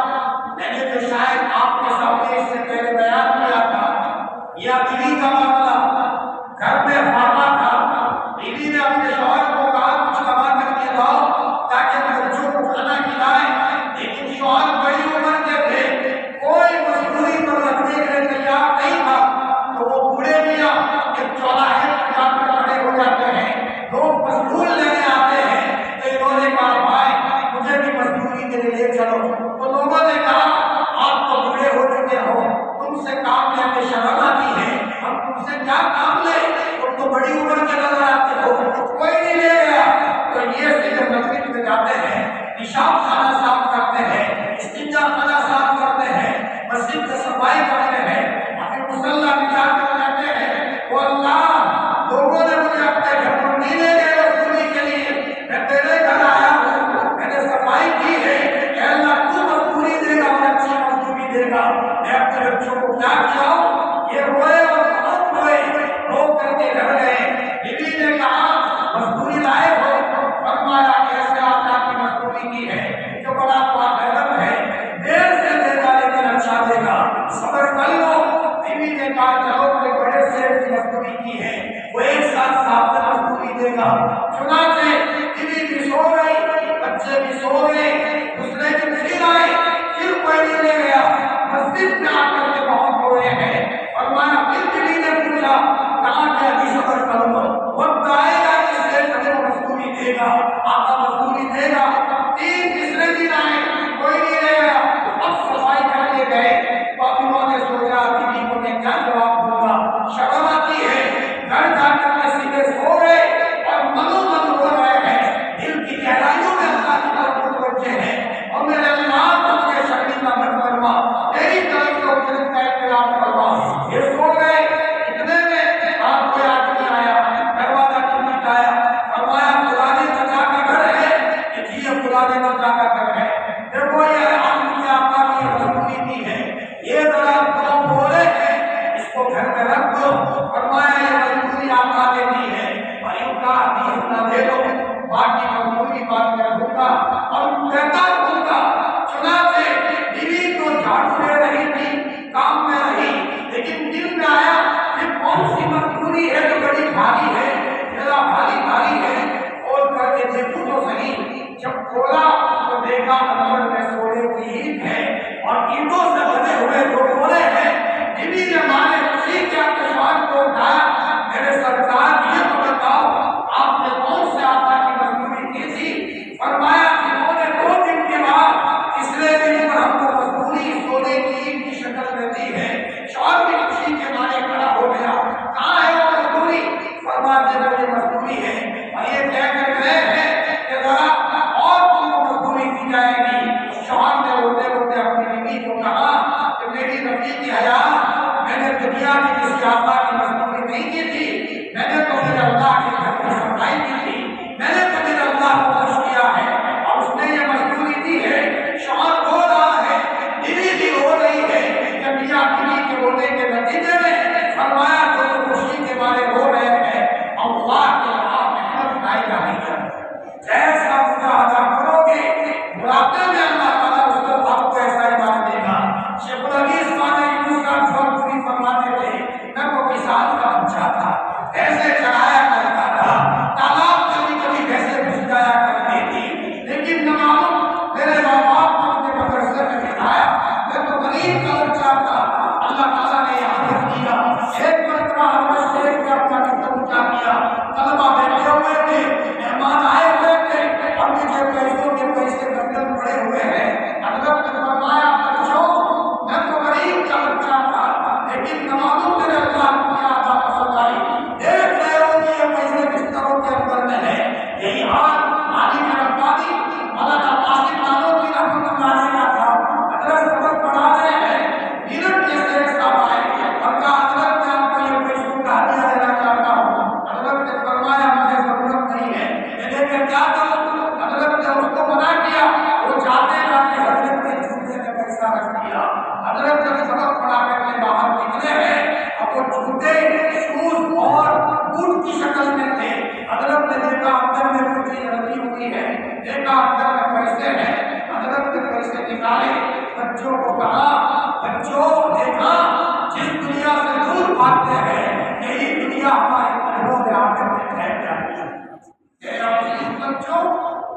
میں نے جو شاید آپ کے سامنے اس سے پہلے بیان کیا تھا، یہ بیوی کا معاملہ، گھر میں خامہ تھا، بیوی نے اپنے شوہر کو کہا کچھ کما کر کے لاؤ تاکہ بچوں کو کھانا کھلائے، لیکن شوہر بڑی عمر کے تھے، کوئی مزدوری پر رکھنے کے لیے تیار نہیں تھا، تو وہ بوڑھے میاں ایک چوراہے پر جا کر کھڑے ہو جاتے ہیں، لوگ مزدور لینے آتے ہیں، تو انہوں نے کہا بھائی مجھے بھی مزدوری کے لیے لے چلو، تو لوگوں نے کہا آپ تو بوڑھے ہو چکے ہو، تم سے کام لینے شرم آتی ہے، ہم تم سے کیا کام لیں، تم تو بڑی عمر کے نظر آتے ہو، کوئی نہیں لے گیا۔ تو یہ سے جب مسجد میں جاتے ہیں، پیشاب خانہ صاف کرتے ہیں، استنجا خانہ صاف کرتے ہیں، مسجد کی صفائی کرتے ہیں، اپنے مصلی بچھا کر اور اینٹوں سے بنے ہوئے دو کونے ہیں، انہی نے مانے خوشی کے آپ کے شوہر کو اٹھایا۔ میرے سرکار یہ تو بتاؤ آپ نے کون سے آقا کی مزدوری کی تھی؟ فرمایا انہوں نے 2 دن کے بعد تیسرے دن پر ہم کو مزدوری سونے کی شکل میں دی ہے۔ شوہر بھی خوشی کے مارے کھڑا ہو گیا، کہاں ہے وہ مزدوری؟ فرمایا جب یہ مزدوری ہے، اور یہ کہہ کر گئے ہیں کہ ذرا اور تم کو مزدوری دی جائے گی۔ شوہر نے روتے روتے اپنی بیوی کو کہا کہ میری رفیقی حیات، میں نے دنیا کی کسی آقا کی مزدوری نہیں کی تھی، میں نے تو میرے اللہ کے گھر کی صفائی کی تھی، میں نے تو میرے اللہ کو خوش کیا ہے اور اس نے یہ مزدوری دی ہے۔ شوہر رو رہا ہے، بیوی بھی رو رہی ہے کہ میاں بیوی کے رونے کے نتیجے میں فرمایا تو خوشی کے مارے رو رہے ہیں، اللہ کے آپ محنت لائی جانی چاہیے، جیسا اس کا ادا کرو گے بڑھاپے میں اللہ تعالیٰ اس کو آپ کو ایسا ہی بات دے گا۔ شیخ الحدیث مانے یونس کا فرق بھی فرماتے تھے، میں وہ کسان کا بچہ تھا، ایسے چڑھایا کرتا تھا، تالاب کبھی کبھی ویسے گھس جایا کرتی تھی، لیکن نہ معلوم میرے ماں باپ نے مجھے مدرسے میں بٹھایا، میں تو غریب کا بچہ تھا، اللہ تعالیٰ نے یاد کیا۔ ایک مرتبہ ہم شیخ نے اپنا کتاب اونچا کیا، طلبا بیٹھے ہوئے تھے، مہمان آئے ہوئے تھے اور مجھے پیسوں کے پیسے گردن پڑے ہوئے ہیں۔ حضرت نے فرمایا بچوں میں تو غریب کا بچہ تھا، لیکن نہ معلوم میرے اللہ کی عطا پسند آئی، دیکھ رہے ہو کہ یہ پیسے بستروں کے اندر میں ہے۔ یہی حال عالم ربانی مولانا قاسم نانوتوی رحمۃ اللہ علیہ کا تھا۔ حضرت سبق پڑھا رہے ہیں، میرٹ کے شیخ صاحب آئے اور کہا حضرت میں آپ کو یہ پیسوں کا ہدیہ دینا چاہتا ہوں۔ حضرت نے فرمایا مجھے ضرورت نہیں ہے، میں لے کر کیا کروں؟ حضرت نے اس کو منع کیا، وہ جاتے جاتے حضرت نے جوتے میں پیسہ رکھ دیا۔ حضرت جب سبق پڑھا کر کے باہر نکلے ہیں اب وہ جوتے شوز اور بوٹ کی شکل میں تھے۔ حضرت نے دیکھا اندر میں کچھ چیز رکھی ہوئی ہے، دیکھا اندر میں پیسے ہیں، حضرت نے پیسے نکالے، بچوں کو کہا بچوں دیکھا جس دنیا سے دور بھاگتے ہیں یہی دنیا ہمارے قلبوں میں آ کر کے ٹھہر جاتی ہے۔ میرے عزیز بچوں،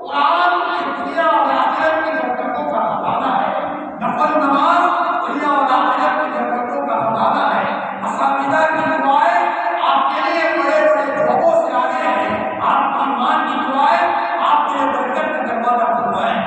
قرآن کی دنیا اور آخرت کی برکتوں کا خزانہ ہے، نفل نماز دنیا اور آخرت کی برکتوں کا خزانہ ہے، اساتذہ کی دعائیں آپ کے لیے بڑے بڑے جھوپوں سے آگے ہیں، آپ کی ایمان کی دعائیں آپ کے لیے برکت کا دروازہ کھلوائیں۔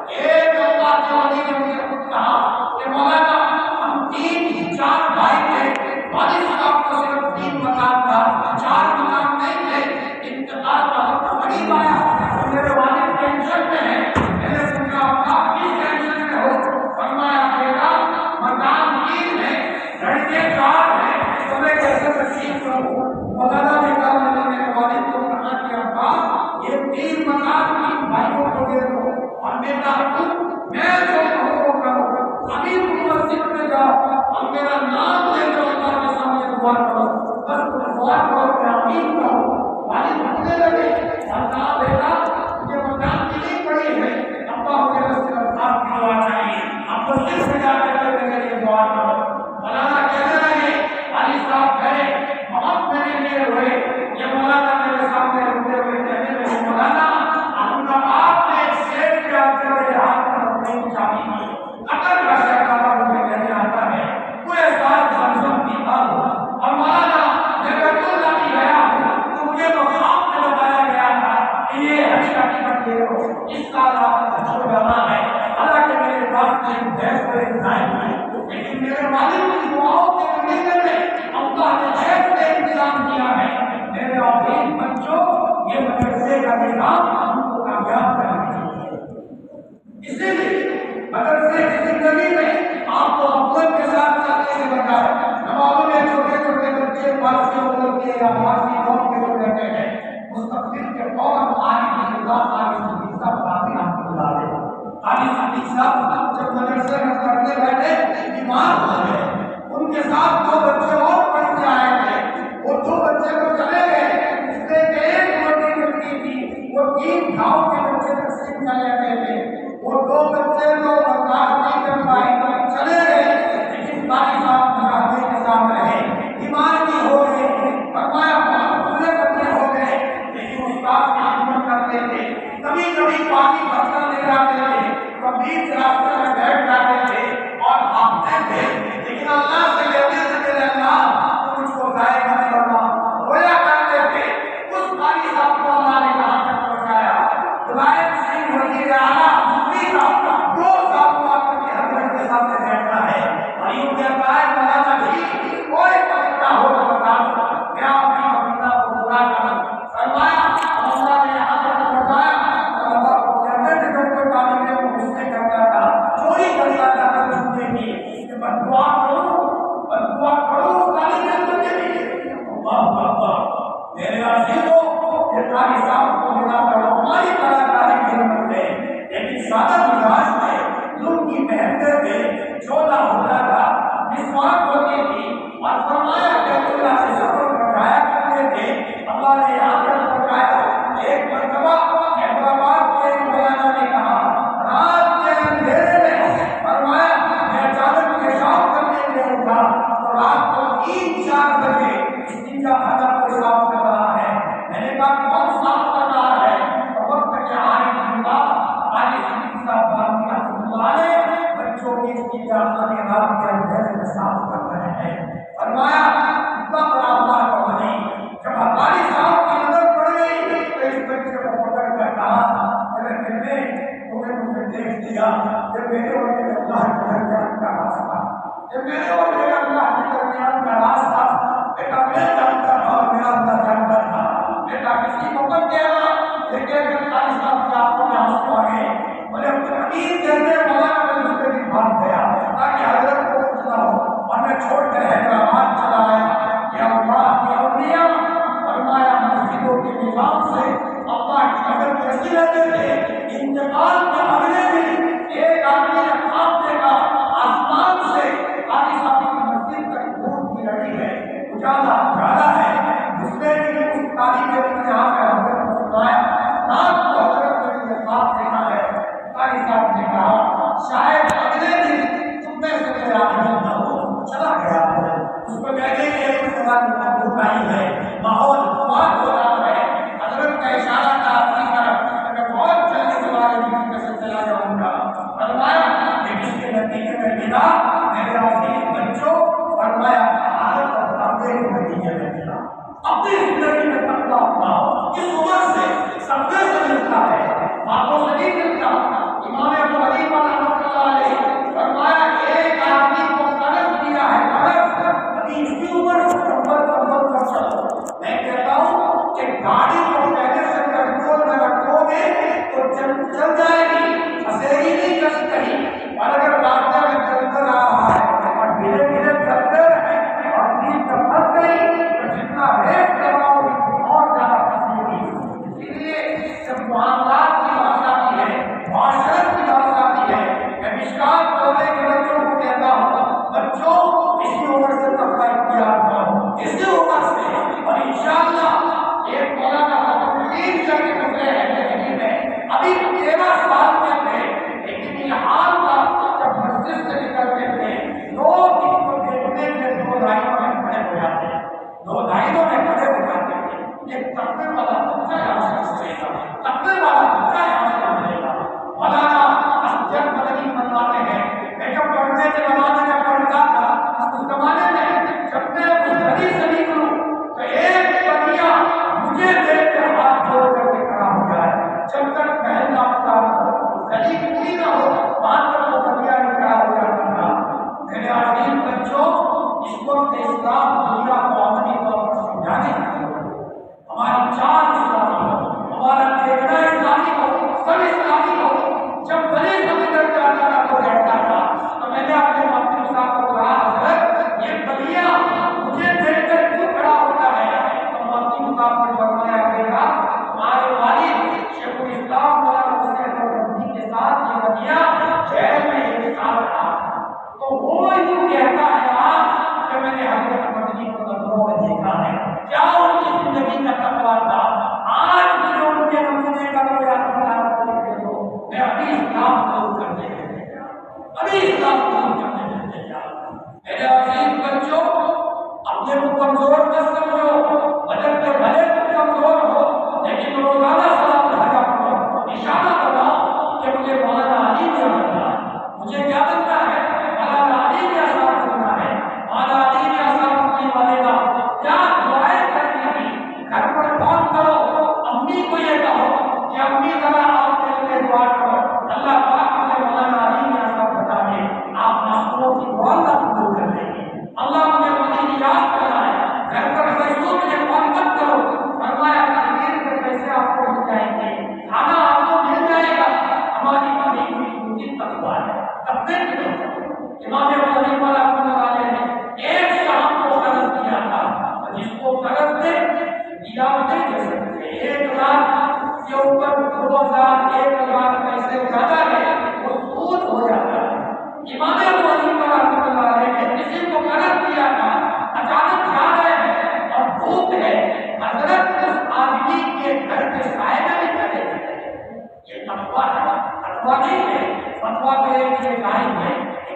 ایک اللہ کے ولی نے مجھے خود کہا کہ مولانا ہم 3-4 بھائی تھے، والد صاحب کو صرف 3 مکان تھا، 4 مکان نہیں تھے، انتقال کا وقت قریب آیا تو میرے والد ٹینشن میں ہیں، میں نے پوچھا آپ کس ٹینشن میں ہو؟ فرمایا بیٹا مکان 3 ہے، لڑکے 4 ہیں، تو میں کیسے تقسیم کروں؟ مولانا نے کہا میں نے میرے والد کو کہا کہ ابا یہ 3 مکان 3 بھائیوں کو دے دو اور بیٹا میں جو کہوں وہ کرو، ابھی تم مسجد میں جاؤ اور میرا نام لے کر اللہ کے سامنے دعا کرو، بس تم دعا کرو کہ آمین کہو۔ والد ہنسنے لگے اور کہا بیٹا یہ مکان کی نہیں پڑی ہے، ابا مجھے بس صرف آپ کی دعا چاہیے، اب مسجد میں جا کر میرے لیے دعا کرو۔ مولانا کہنے لگے والد صاحب گئے بہت میرے لیے ہوئے، یہ مولانا میرے سامنے روتے ہوئے کہنے لگے مولانا آپ نے ایک شیخ کے آگے میرے ہاتھ میں اپنی چابی دی، اگر کا شیخ مجھے کہنے آتا ہے پورے سال زمزم پیتا ہوں اور مولانا میں بیت اللہ بھی گیا ہوں تو مجھے تو خواب میں بتایا گیا تھا کہ یہ حج کا ٹکٹ لے لو، اس سال آپ کو حج کو جانا ہے، حالانکہ میرے پاس ایک بحث اور ایک ٹائم ہے، لیکن میرے والد کی دعاؤں کے نتیجے میں اللہ نے حج کا انتظام کیا ہے۔ میرے عزیز بچوں یہ مدرسے کا نظام ہم کو کامیاب کرنا چاہیے، اسی لیے مدرسے قاری صاحب کو ملا کر ہماری کلاکاری کی ہمت ہے، لیکن سادہ مزاج میں لوگ کی محنت میں چھوٹا ہوتا تھا، مسواک ہوتی تھی اور فرمایا کہ اللہ سے سفر پکایا کرتے تھے۔ اللہ نے یہاں تک پکایا، ایک مرتبہ حیدرآباد کے ایک مولانا نے کہا رات کے اندھیرے میں، فرمایا میں اچانک پیشاب کرنے کے لیے اٹھا تو رات کو 3-4 بجے اس کا کھانا کو صاف کر رہا ہے۔ میں نے کہا کون صاف کر رہا ہے؟ تو وقت کے عالم اللہ آج حدیث صاحب باقی رحمۃ اللہ علیہ بچوں کی اس کی جاننا کے رات کے اندھیرے میں صاف کر رہے ہیں۔ فرمایا اتنا بڑا اللہ کا ولی، جب ہماری صاحب کی نظر پڑ گئی تو اس بچے کو پکڑ کر کہا میرے بیٹے تم نے مجھے دیکھ لیا، یہ میرے اور میرے اللہ کے درمیان کا راستہ، یہ میرے اور میرے اللہ کے درمیان کا راستہ، بیٹا میں جانتا تھا اور میرا اللہ جانتا تھا، بیٹا کسی کو مت کہنا، لیکن قاری صاحب کی آنکھوں میں آنسو آ گئے، بولے امید کرنے مولانا میں اس کے دن بھاگ گیا تاکہ حضرت کو کچھ نہ ہو، اور میں چھوڑ کر حیدرآباد چلا آیا۔ یا اللہ کے اولیاء، فرمایا مسجدوں کے نظام سے اللہ کی مدد کیسی رہتے تھے، انتقال کے اگلے دن ایک آدمی نے خواب دیکھا آسمان سے قاری صاحب کی مسجد تک دودھ کی لڑی ہے، اجالا اجالا ہے، دوسرے دن اس تاریخ کے دن یہاں پہ حضرت کو سنایا، رات کو حضرت نے مجھے خواب دیکھا ہے۔ قاری صاحب نے کہا شاید اگلے دن تم میں سے میرا آدمی نہ ہو، چلا گیا ہے، اس کو کہنے کے لیے آئی ہے، ماحول بہت ہو رہا ہے، حضرت کا اشارہ تھا اپنی طرف میں بہت جلدی تمہارے بیچ میں سے چلا جاؤں گا۔ فرمایا لیکن اس کے نتیجے میں ملا میرے عزیز بچوں، فرمایا عادت اور تقوی کے نتیجے میں ملا۔ اپنی زندگی میں تقوی اپناؤ، اس عمر سے تقوی سے ملتا ہے، باتوں سے نہیں ملتا۔ امام ابو حنیفہ رحمۃ اللہ علیہ فرمایا ایک آدمی کو قرض دیا ہے، قرض ابھی اس کی عمر سے میں کہتا ہوں کہ گاڑی کو پہلے سے کنٹرول میں رکھو گے تو چل جائے گی، پھنسے گی نہیں کسی کہیں، اور اگر راستے میں چلتا رہا ہے اور دھیرے دھیرے چلتے رہے اور نیند میں پھنس گئی تو جتنا ریٹ لگاؤ گی اور زیادہ پھنسے گی۔ اسی لیے جب معاملات کی بات آتی ہے، معاشرت کی بات آتی ہے، میں مشکات کرنے کے بچوں کو کہتا ہوں بچوں اسی عمر سے تقوی اختیار کرو، اسی عمر سے، اور انشاءاللہ ایک مولانا مفکرین کر کے گزرے ہیں زندگی میں، ابھی 13 سال کے تھے، لیکن یہ حال تھا جب مسجد سے نکلتے تھے لوگ ان کو دیکھنے کے 2 لائنوں میں کھڑے ہو جاتے ہیں، 2 لائنوں میں کھڑے ہو جاتے ہیں۔ ایک تقوی والا بچہ یہاں سے گزرے گا، تقوی والا بچہ یہاں سے گزرے گا۔ مولانا اسجد مدنی فرماتے ہیں میں جب پڑھنے کے زمانے میں پڑھتا تھا، اس زمانے میں جب میں اس گلی سے نکلوں تو ایک بنیا مجھے دیکھ کر ہاتھ جوڑ کر کے کھڑا ہو جائے، جب تک محل نہ ہو، گلی پوری نہ ہو، وہاں تک وہ بنیا کھڑا ہو جاتا تھا۔ میرے عزیز بچوں، اس وقت اسلام دنیا کو عملی طور پر سمجھانے کی ضرورت ہے، ہماری چال اسلامی ہو، ہمارا دیکھنا اسلامی ہو، سب اسلامی ہو۔ جب بڑے سمندر جاتا تھا تو بیٹھتا تھا تو میں نے اپنے مفتی صاحب کو کہا حضرت یہ بلیا مجھے دیکھ کر کیوں کھڑا ہوتا ہے؟ تو مفتی صاحب نے فرمایا بیٹا ہمارے والد شیخ الاسلام مولانا حسین نورالدین کے ساتھ یہ بلیا جیل میں 1 سال رہا تو وہ یوں کہتا ہے کہ میں نے حضرت مدنی کو نظروں میں دیکھا ہے، کیا ان کی زندگی کا تقویٰ تھا۔ آج بھی ان کے نمونے کا کوئی میں ابھی اسلام قبول کرنے کے لیے ابھی اسلام قبول کرنے کے لیے تیار۔ میرے عزیز بچوں، اپنے کو کمزور نہ سمجھو، بدن میں بھلے تم کمزور ہو لیکن روزانہ سلام بھاجا کرو، نشانہ بناؤ کہ مجھے مولانا علی کیا بننا ہے، مجھے کیا بننا ہے، مولانا علی کے آسان بننا ہے، مولانا علی کے آسان بننے والے کا کیا دعائیں کرنی ہے، گھر پر فون کرو، امی کو یہ کہو کہ امی ذرا آپ کے لیے دعا کرو، اللہ پاک مجھے مولانا علی کے آسان بتا دے۔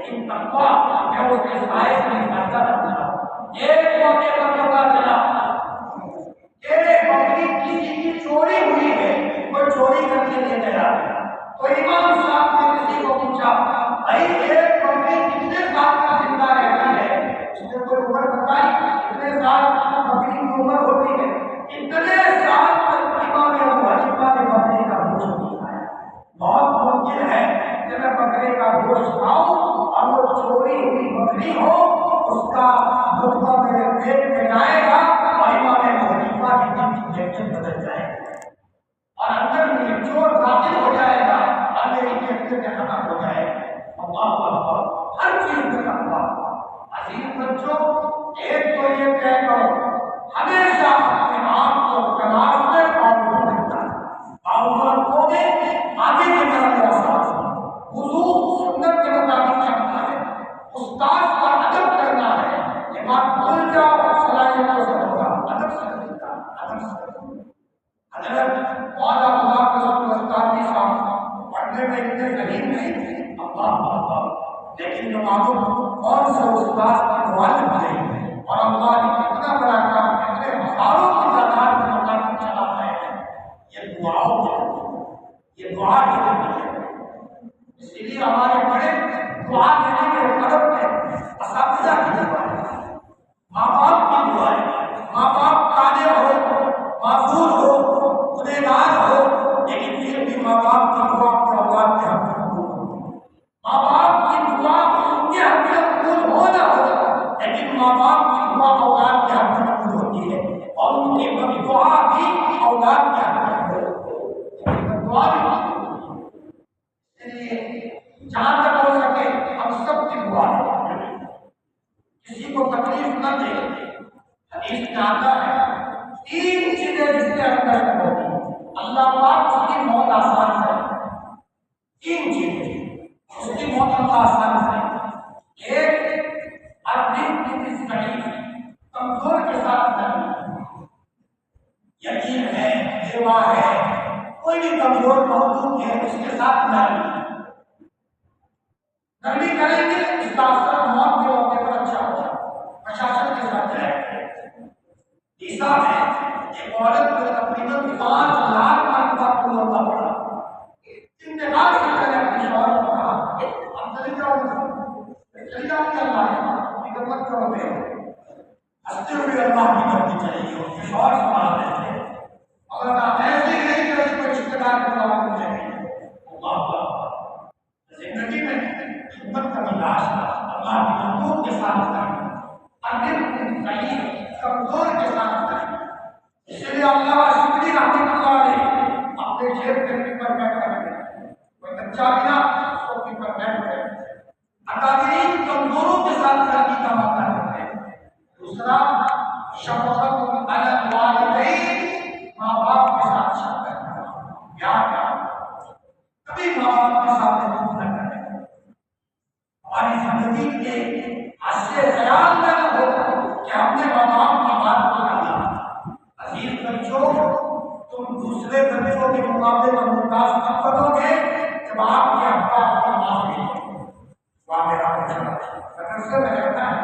لیکن تقویٰ میں اس کے سائے سے نکالتا رہتا ہوں۔ ایک موقع پر پتا چلا کہ بکری کسی کی چوری ہوئی ہے، کوئی چوری کر کے لے گیا، تو امام صاحب نے کسی کو پوچھا بھائی ایک بکری کتنے سال کا زندہ رہتی ہے؟ اس نے کوئی عمر بتائی، اتنے سال بکری کی عمر ہوتی ہے۔ اتنے سال تک امام ابو حنیفہ نے بکری کا گوشت نہیں کھایا۔ بہت ممکن ہے کہ میں بکرے کا گوشت کھاؤں اور وہ چوری ہوئی بکری ہو، اس کا لقمہ میرے پیٹ میں جائے گا اور امام ابو حنیفہ کی دل کی کیفیت بدل جائے گی اور اندر میں چور داخل ہو جائے گا اور میری کیفیت ختم ہو جائے گی۔ اللہ اکبر، ہر چیز میں تقویٰ۔ عزیز بچوں، ایک تو یہ طے کرو ہمیشہ اپنے آپ کو کلاس میں باوجود رکھتا ہے، باوجود رکھو گے آگے کی طرف احساس وضو سنت کے مطابق کرنا ہے، استاد کا ادب کرنا ہے، یہ بات بھول جاؤ صلاحیتوں سے ہوگا، ادب سے کرنا، ادب سے کرنا۔ حضرت مولانا خدا قسم استادی صاحب پڑھنے میں اتنے ذہین نہیں تھے، اللہ اکبر، لیکن جو معلوم کون سے استاد کی معلم تھے اور اللہ نے کتنا بڑا کام کتنے ہزاروں کی تعداد میں مقام چلا ہے، یہ دعاؤں کے یہ دعا کے لیے، اس لیے ہمارے بڑے دعا دینے کے طرف میں اساتذہ کی دعا ہے، ماں باپ کی دعا ہے، ماں باپ قادر ہو، معذور ہو، گنہگار ہو، لیکن پھر بھی ماں باپ کی دعا اپنے اولاد کے حق میں قبول ہو، ماں باپ کی دعا ان کے حق میں قبول ہو نہ ہو، لیکن ماں باپ کی دعا اولاد کے حق میں قبول ہوتی ہے اور ان کی دعا بھی اولاد کے حق میں قبول ہوتی ہے، دعا بھی اس لیے جہاں تک ہو سکے ہم سب کی دعا ہے، کسی کو تکلیف نہ دے۔ حدیث میں آتا ہے تین چیزیں جس کے اندر ہوتی ہیں اللہ پاک اس کی موت آسان ہے، تین چیزیں اس کی موت اللہ آسان ہے۔ ایک اربن کی ضعیف، کمزور کے ساتھ نرمی، یتیم ہے، بیوہ ہے، کوئی بھی کمزور موجود ہے اس کے ساتھ نرمی کریں گے، اس کا اثر موت کے موقع پر اچھا ہوگا، پرشاسن کے ساتھ جائے گا۔ تیسرا ہے ایک عورت کو تقریباً 5 لاکھ کا پورا ہونا پڑا، انتقال سے پہلے اپنے شوہر کو کہا اب چلی جاؤ گے اللہ کی خدمت کرو گے، ہنستے ہوئے اللہ کی کرنی چاہیے، اس کے شوہر سنبھال رہے تھے، اگر آپ ایسے ہی نہیں کریں کوئی رشتے دار کو دعوت مل جائے گی۔ زندگی میں خدمت کا ملاش اللہ کی محبوب کے ساتھ کرنا، اربن ضعیف کمزور کے ساتھ کرنا۔ اس لیے اللہ شکری رحمۃ اللہ علیہ اپنے جیب کے پیپر بیٹھ کر کوئی بچہ ملا اس کو پیپر بیٹھ کر اکابرین کمزوروں کے ساتھ کرنے کا موقع کرتے ہیں۔ دوسرا شفقت علی الوالدین، ماں باپ کے ساتھ شفقت کرنا، پیار کرنا، کبھی ماں باپ کے ساتھ دھوکہ نہ کریں۔ ہماری زندگی کے حصے خیال میں نہ ہو کہ ہم نے ماں باپ کی بات کو ڈالا۔ عزیز بچوں، تم دوسرے بچوں کے مقابلے میں ممتاز کب بنو گے جب آپ کے ابا آپ کا معاف نہیں کریں۔ وہاں میرا مدرسے میں رہتا ہے،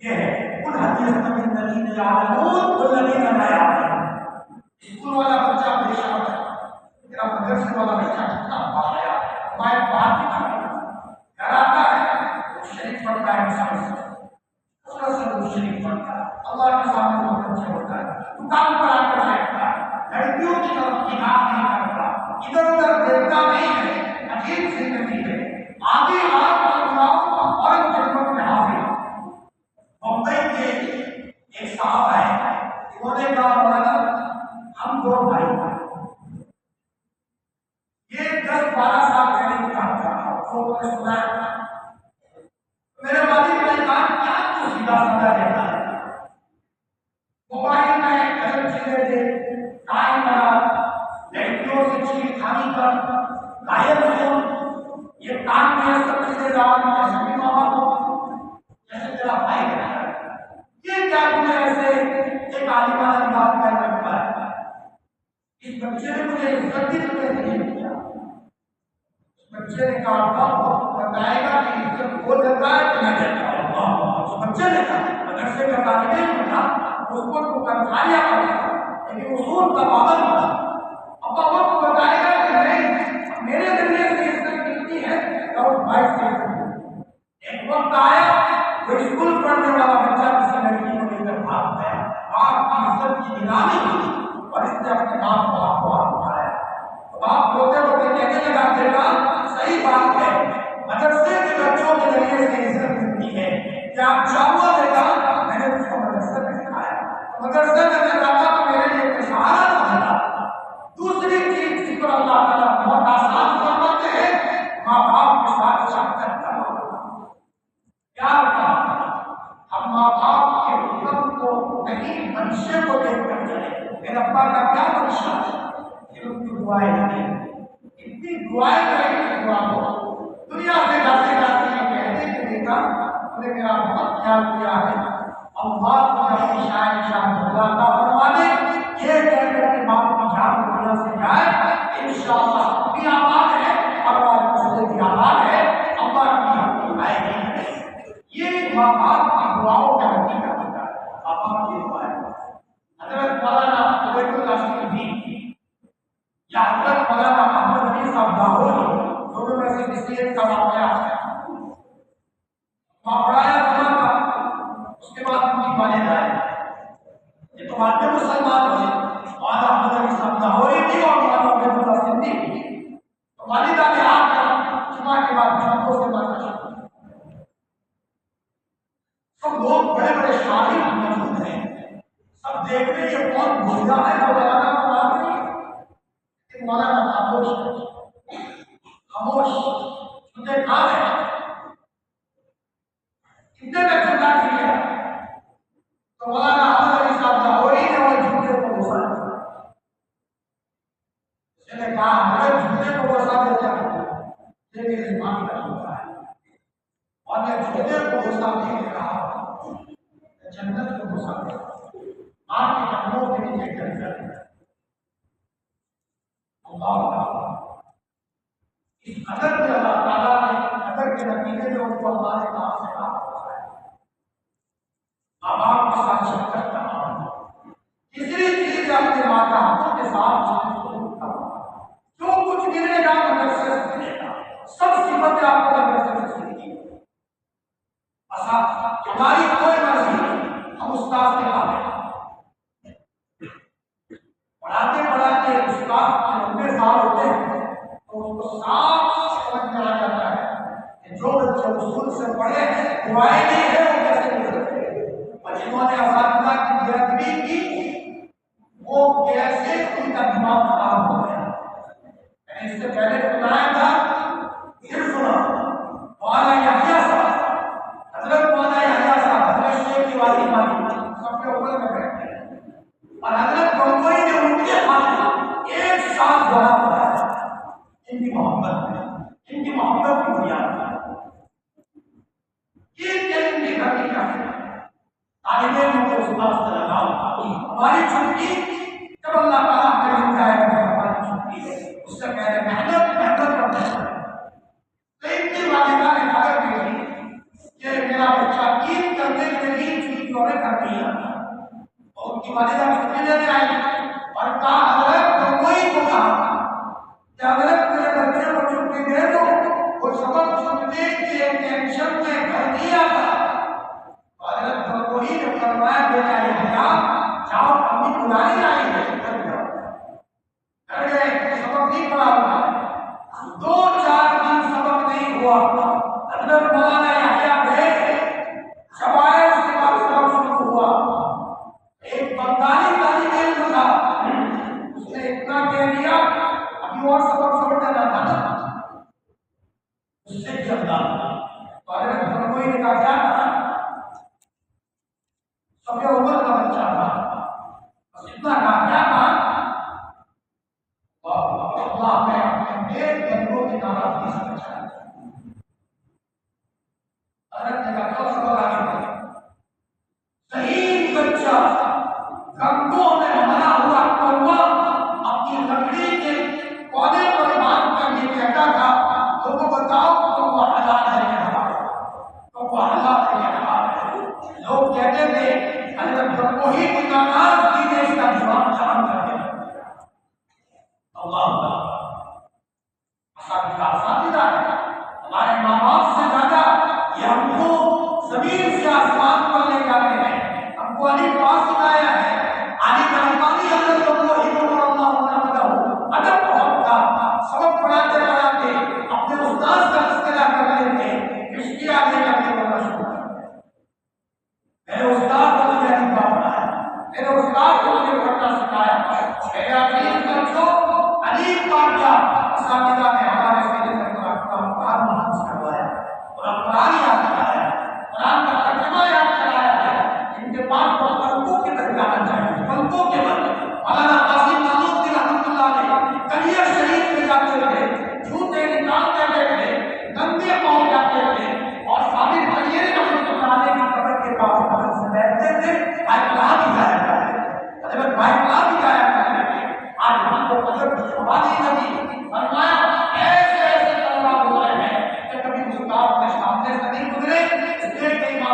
یہ ہے ان حدیث میں الذین یعلمون والذین لا یعلمون۔ اسکول والا بچہ پریشان ہے، میرا مدرسے والا بچہ کتنا باحیا ہے، ہمارے بات کی کرتا ہے، گھر آتا ہے وہ شریف پڑھتا ہے، مثال سے شریف پڑھتا ہے، اللہ کے سامنے بہت اچھا ہوتا ہے، دکان پر آ کر بیٹھتا ہے، لڑکیوں کی طرف نگاہ نہیں کرتا، ادھر ادھر دیکھتا نہیں ہے، عجیب زندگی ہے۔ آدھی رات کو سناؤ اور خدمت میں حاضر۔ بمبئی کے ایک صاحب ہے، انہوں نے کہا مولانا ہم 2 بھائی ہیں، یہ 10-12 سال پہلے کام کر رہا ہوں، تو سنا ہے میرے والد نے کہا کیا تو سیدھا سادہ رہتا ہے، موبائل میں غلط چیزیں دے، ٹائم بنا، لڑکیوں سے چیز کھانی کر، غائب سن، یہ کام میں سب چیزیں ڈال، جیسے بھی ماما کو جیسے تیرا بھائی رہتا ہے، یہ کیا تمہیں ایسے ایک عالمانہ انداز میں رکھتا ہے؟ اس بچے نے مجھے عزت کی تمہیں نہیں کیا۔ اس بچے نے کہا بتائے گا کہ عزت چلے گا، مدرسے کا طالب علم تھا، اس کو تو کنٹھاریاں پڑھا لیکن اصول کا پابند تھا. اب وقت بتائے گا کہ نہیں میرے ذریعے سے عزت ملتی ہے تو اس بھائی سے ایک وقت آیا وہ اسکول پڑھنے والا بچہ کسی لڑکی کو لے کر بھاگ گیا، آپ کی عزت کی نیلامی کی اور اس نے اپنے باپ کو ہاتھ اٹھایا. باپ روتے روتے کہنے لگا بیٹا صحیح بات ہے، مدرسے کے بچوں کے ذریعے سے عزت ملتی ہے، کیا آپ چاہو بیٹا میں نے اس کو مدرسے میں سکھایا، مدرسے میں میں جاتا تو میرے لیے کوئی سہارا نہ ملا. دوسری چیز جس پر اللہ تعالیٰ بہت آسان فرماتے ہیں ماں باپ کے ساتھ شفقت کرنا، پیار کرنا. ہم ماں باپ کے حکم کو نہیں منشے کو دیکھ کر چلے، میرے ابا کا کیا منشا ہے کہ ان کی دعائیں نہیں اتنی دعائیں کریں دعا کو دنیا سے جاتے جاتے ہیں کہتے کہ بیٹا تم نے میرا بہت خیال کیا ہے، اللہ تمہیں اپنی شاعر شان اللہ کا فرما دے، یہ کہہ کر کے باپ کی جان دنیا سے جائے انشاءاللہ بھی آباد ہے اور ہمارے مسئلے بھی آباد ہے، اللہ کی حق آئے گی. یہ ماں باپ کی دعاؤں کا حقیقت ہوتا ہے. ماں باپ کی دعائیں حضرت مولانا عبید اللہ سندھی یا حضرت مولانا محمد علی صاحب لاہوری دونوں میں سے کسی ایک کا واقعہ ہے. وہاں پڑھایا جمع کا اس کے بعد ان کی والد آئے، یہ تو بعد میں مسلمان ہوئے، مولانا محمد علی صاحب لاہوری بھی اور مولانا عبید اللہ سندھی بھی. تو والدہ نے آ کر جمعہ کے بعد چھوٹوں سے بات شروع. سب لوگ بڑے بڑے شاعر موجود ہیں، سب دیکھ رہے یہ کون بھولا ہے وہ مولانا بنا رہی ہے، مولانا خاموش خاموش سنتے کھا رہے اتنے میں جھوٹا کیا تو مولانا احمد علی صاحب لاہوری نے وہ جھوٹے کو غصہ دیا. اس نے کہا ہمارے جھوٹے کو غصہ دیتا ہے یہ میری ماں کا جھوٹا ہے، اور میں جھوٹے کو غصہ دے کے کہا جنت کو غصہ دے ماں کے قدموں کے نیچے گر جائے. اللہ اس قدر میں اللہ تعالیٰ نے قدر کے نتیجے میں ان کو ہمارے پاس سے کہا ہے ماں باپ کے ساتھ شفقت کرنا. تیسری چیز اپنے ماتحتوں کے ساتھ جو کچھ ملے گا مدرسے سے ملے گا، سب صفتیں آپ کو مدرسے سے ملے گی. ہماری کوئی مرضی ہم استاد کے پاس پڑھاتے پڑھاتے استاد کے لمبے سال ہوتے ہیں تو اس کو صاف سمجھ میں آ جاتا ہے کہ جو بچے اصول سے پڑھے دعائیں نہیں ہے وہ کیسے مل سکتے ہیں، اور جنہوں نے اساتذہ کی بے ادبی کی وہ کیسے ان کا دماغ خراب ہو گیا. میں نے اس سے پہلے بتایا تھا پھر سنا مولانا یحییٰ صاحب حضرت مولانا یحییٰ صاحب حضرت شیخ کی والی مانی سب کے اوپر میں بیٹھتے ہیں اور حضرت گنگوئی نے ان کے ہاتھ ایک ساتھ بڑا پڑھایا. ان کی محبت ہے، ان کی محبت کی بنیاد ہے. یہ علم کی حقیقت ہے. طالب علم کو استاد سے لگاؤ. ہماری چھٹی جب اللہ تعالیٰ کریم جائے گا ہماری چھٹی ہے اس سے پہلے محنت کرنا ہے. تو ان کی والدہ نے خبر دی کہ میرا بچہ عید کرنے کے لیے چھٹی دورے کر دیا اور ان کی والدہ چھٹی لینے آئی اور کہا حضرت گنگوئی کو کہا کہ حضرت میرے بچے کو چھٹی دے دو، وہ سبق چھٹنے کے ٹینشن میں گھر نہیں آتا. حضرت گنگوئی نے فرمایا بیٹا یحییٰ جاؤ امی بلانے آئی ہے کر گئے سبق نہیں پڑھا ہوگا. 2-4 دن سبق نہیں ہوا. حضرت مولانا یحییٰ گئے جب آئے اس کے بعد سبق شروع ہوا. ایک بنگالی طالب علم تھا اس نے اتنا کہہ دیا ابھی اور سبق چھوڑ دینا تھا نا اس سے چلتا. حضرت گنگوئی نے کہا کیا تھا سب عمر کا بچہ تھا بس اتنا کہا کیا تھا اللہ میں اپنے ایک بندوں کی ناراضگی سے بچا. حضرت نے کہا کل سبق آگے صحیح بچہ گنگوں میں بنا ہوا کوا اپنی لکڑی کے پودے پر باندھ کر یہ کہتا تھا لوگوں بتاؤ کوا حلال ہے یا حرام. کوا حلال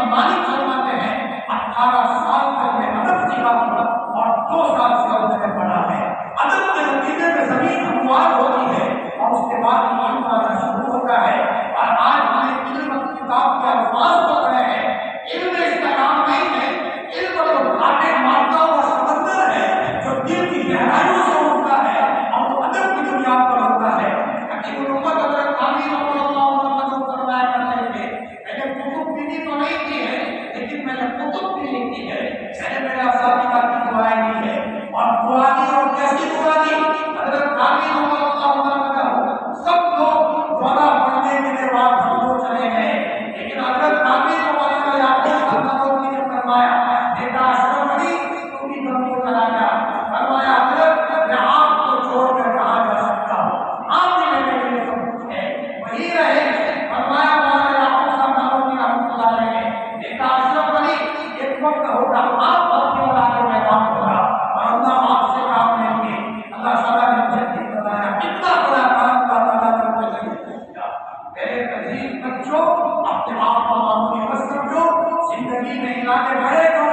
کا مالک فرماتے ہیں 18 سال تک میں ادب سیکھا اور 2 سال سے میں نے پڑھا ہے. ادب کے نتیجے میں زمین ہموار ہوتی ہے اور اس کے بعد ایمان آنا شروع ہوتا ہے. اور آج ہم نے علم کتاب کے الفاظ کو پڑھے ہیں. علم اس کا نام نہیں ہے. علم تو گھاٹے مارتا ہوا سمندر ہے جو دل کی گہرائیوں سے اٹھتا ہے اور وہ ادب کی دنیا پر ہوتا ہے. حکیم الامت حضرت عامر رضی اللہ عنہ فرمایا کرتے تھے میں نے کتب بھی تو نہیں کی ہے لیکن میں نے کتب بھی لکھی ہے. میں نے میرے اساتذہ کی دعائیں لی ہے اور قرآنی اور کیسی قرآنی حضرت عامر رضی اللہ عنہ سب لوگ دوبارہ پڑھنے کے لیے بعد ہم لوگ چلے گئے لیکن حضرت عامر رضی اللہ عنہ نے فرمایا بیٹا اشرف علی تو بھی گھر چلا گیا. فرمایا حضرت میں آپ کو چھوڑ کر کہاں جا سکتا ہوں. آپ نے میرے لیے سب کچھ ہے وہی رہے. فرمایا مولانا یعقوب صاحب نانوتوی رحمۃ اللہ علیہ نے بیٹا اشرف علی ایک وقت ہوگا آپ اپنے والے میدان ہوگا اور اللہ آپ سے کام لیں گے. اللہ تعالیٰ نے مجھے دل بتایا کتنا بڑا کام اللہ تعالیٰ نے مجھے کیا. میرے عزیز بچوں اپنے آپ کو معمولی مت سمجھو. زندگی میں آگے بڑھے کرو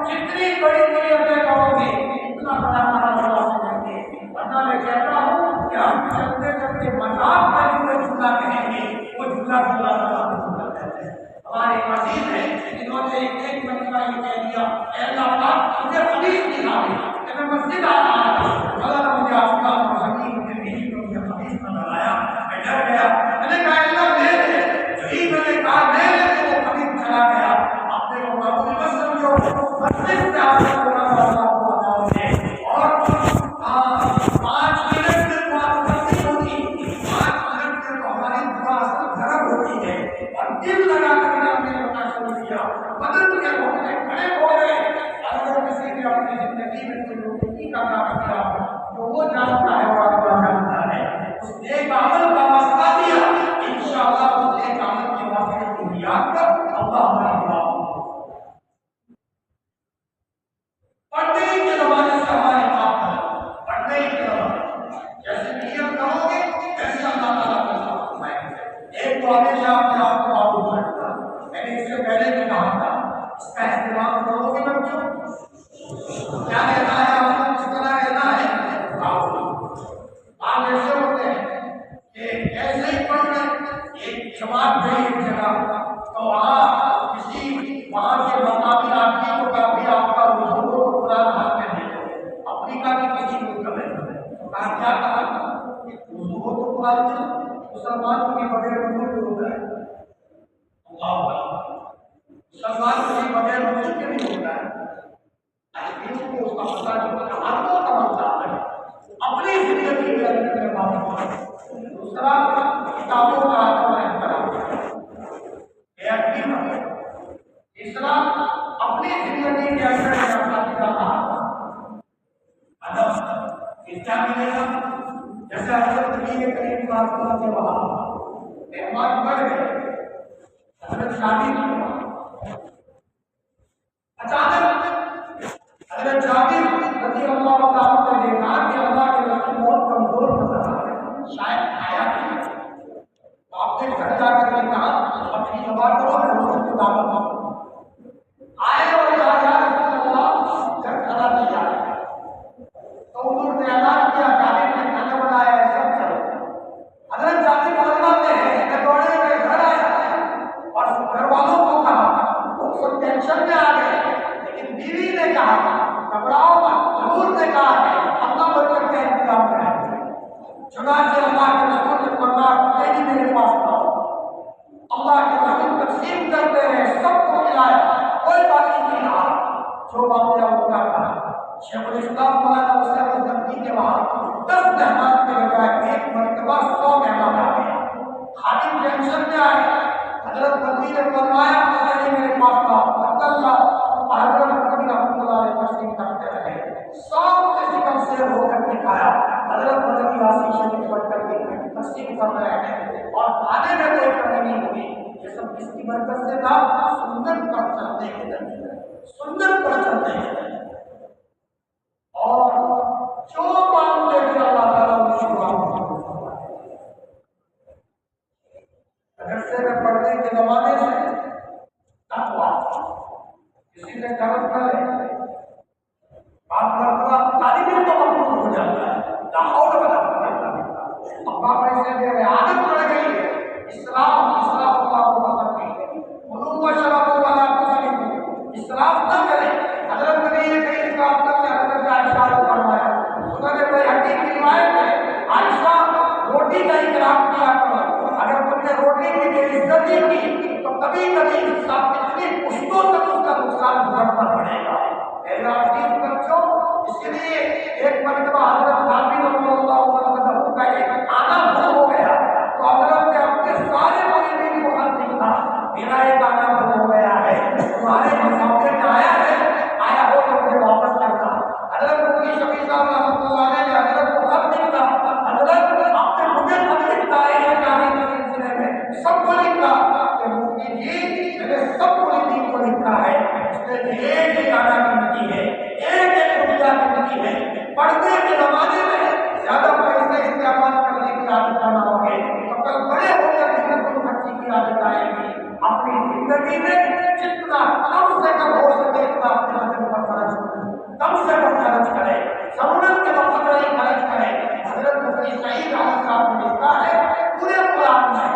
جتنی بڑی نیتیں کرو گے اتنا بڑا ہمارا سمجھیں گے. ورنہ میں کہتا ہوں کہ ہم چلتے چلتے مذاق کا جو جملہ کہیں گے وہ جملہ اللہ تعالیٰ کو جملہ کہتے ہیں. ہمارے مسجد ہیں انہوں نے ایک مرتبہ یہ کہہ دیا اے اللہ پاک مجھے حدیث دکھا دے کہ میں مسجد آ رہا تھا. اللہ مجھے آسمان اور زمین میں نہیں تو مجھے حدیث نظر آیا. میں ڈر گیا. میں نے کہا اللہ لے لے. یہی میں نے کہا لے لے تو وہ حدیث چلا گیا. اپنے کو معمولی مت سمجھو. مسجد سے آپ کو اللہ کو بتاؤ گے اور 5 منٹ میں بات کرنی ہوگی. 5 منٹ میں تو ہماری دعا اصل گھر ہوتی ہے اور دل لگا کر بدل کے ہوتے کھڑے ہو گئے. اگر کسی نے اپنی زندگی میں کوئی روٹی کا کام کیا تو وہ جانتا ہے اور اللہ جانتا ہے. اس نیک عمل کا واسطہ دیا انشاءاللہ اس نیک عمل کے واسطے کی بنیاد پر اللہ ہماری دعا پڑھنے کے زمانے سے ہماری بات کرو. پڑھنے کے زمانے جیسے نیت کرو گے ویسے اللہ تعالیٰ کا ساتھ فرمائیں گے. ایک تو ہمیشہ اپنے آپ کو معلوم رکھنا. میں نے اس سے پہلے بھی کہا تھا اس کا اہتمام کرو گے بچوں. کیا کہنا ہے ہم اس طرح کہنا ہے آپ ایسے ہوتے ہیں کہ ایسے ہی پڑھ رہے ایک جماعت گئی ایک جگہ تو وہاں کسی وہاں کے مقامی آدمی کو کافی آپ کا وضو کو قرآن ہاتھ میں دے دو. افریقہ کی کسی ملک میں کہا کیا کہا وضو کو تو قرآن میں مسلمان کے بغیر وضو نہیں ہوتا ہے. مسلمان کے بغیر وضو کے نہیں ہوتا ہے. کو اس کا پتہ نہیں ہوتا. ہاتھوں کا مطلب ہے اپنی زندگی میں اندر بات کرو. دوسرا کتابوں کا آدم احترام تیسرا اپنی زندگی کے اندر ادب اس کیا ملے گا. جیسے حضرت نبی کریم صلی اللہ علیہ وسلم کے وہاں مہمان بڑھ گئے. حضرت شادی اچانک حضرت جابر رضی اللہ تعالیٰ نے دیکھا کہ اللہ کے رسول بہت کمزور نظر آ رہے شاید کھایا نہیں. آپ نے گھر جا کر کے کہا اپنی دعا کرو میں رسول کو دعوت دوں. آئے اور رسول اللہ گھر کھانا نہیں جا رہا تو حضور نے اعلان کیا جابر نے کھانا بنایا ہے سب چلو. حضرت جابر فرماتے ہیں میں دوڑے ہوئے گھر آیا اور گھر والوں کو کہا وہ سب ٹینشن میں آ گئے لیکن بیوی نے کہا گھبراؤ مت. حضور نے کہا کہ اللہ برکت کا انتظام کریں. چنانچہ اللہ کے رسول نے فرمایا پہلے میرے پاس آؤ. اللہ کے رسول تقسیم کرتے رہے سب کو ملایا کوئی باقی نہیں رہا. جو واقعہ ان کا کہا شیخ الاسلام مولانا مصطفی نقوی کے وہاں 10 مہمان کے بجائے ایک مرتبہ 100 مہمان آ گئے. خادم ٹینشن میں آئے. حضرت نبی نے فرمایا پہلے میرے پاس آؤ. حضرت نبی رحمۃ اللہ علیہ تقسیم کرتے رہے. سب نے ذکر سے ہو کر کے کھایا. حضرت نبی واسی شریف پڑھ کر کے تقسیم کر رہے ہیں اور کھانے میں کوئی کمی نہیں ہوئی. یہ سب کس کی برکت سے تھا؟ سنت پر چلنے کے ذریعے. سنت پر چلنے کے ذریعے اور جو کام دے دیا اللہ تعالیٰ نے شروع مدرسے میں پڑھنے کے زمانے سے تقویٰ علوم و شرف والا کچھ اسراف نہ کریں. حضرت نے یہ کہیں اسراف نہ کریں. حضرت نے عائشہ کو فرمایا, سنن بیہقی کی روایت ہے, عائشہ روٹی کا اکرام کیا کرو, اگر تم نے روٹی کی بے عزتی کی تو کبھی کبھی اتنی پشتوں تک اس کا نقصان بھرنا پڑے گا. میرے عزیز بچوں, اس لیے ایک مرتبہ حضرت نبی رضی اللہ عنہ کا ایک آنا بھول ہو گیا تو حضرت نے اپنے سارے مریدین کو خط لکھا, میرا ایک آنا بھول ہو گیا ہے, تمہارے مسافر میں آیا ہے, آیا ہو تو مجھے واپس کرنا. حضرت مفتی شفیع صاحب رحمۃ اللہ علیہ نے حضرت کو خط لکھا, حضرت آپ نے مجھے خط لکھا ہے یہ جانے کے سلسلے میں, سب کو لکھا کہ مفتی جی میں نے سب مریدین کو لکھا ہے, اس نے ایک ایک آنا کی ہے, ایک ایک روپیہ کی ہے. پڑھنے کے زمانے میں زیادہ پیسے استعمال کرنے کی عادت نہ ہوگی تو کل بڑے ہو کر محنت خرچی کی عادت آئے گی. اپنی زندگی میں جتنا کم سے کم ہو سکے اتنا اپنے بدن پر خرچ کریں, کم سے کم خرچ کریں, ضرورت کے وقت میں ہی خرچ کریں. حضرت مفتی سعید احمد صاحب نے لکھا ہے پورے قرآن میں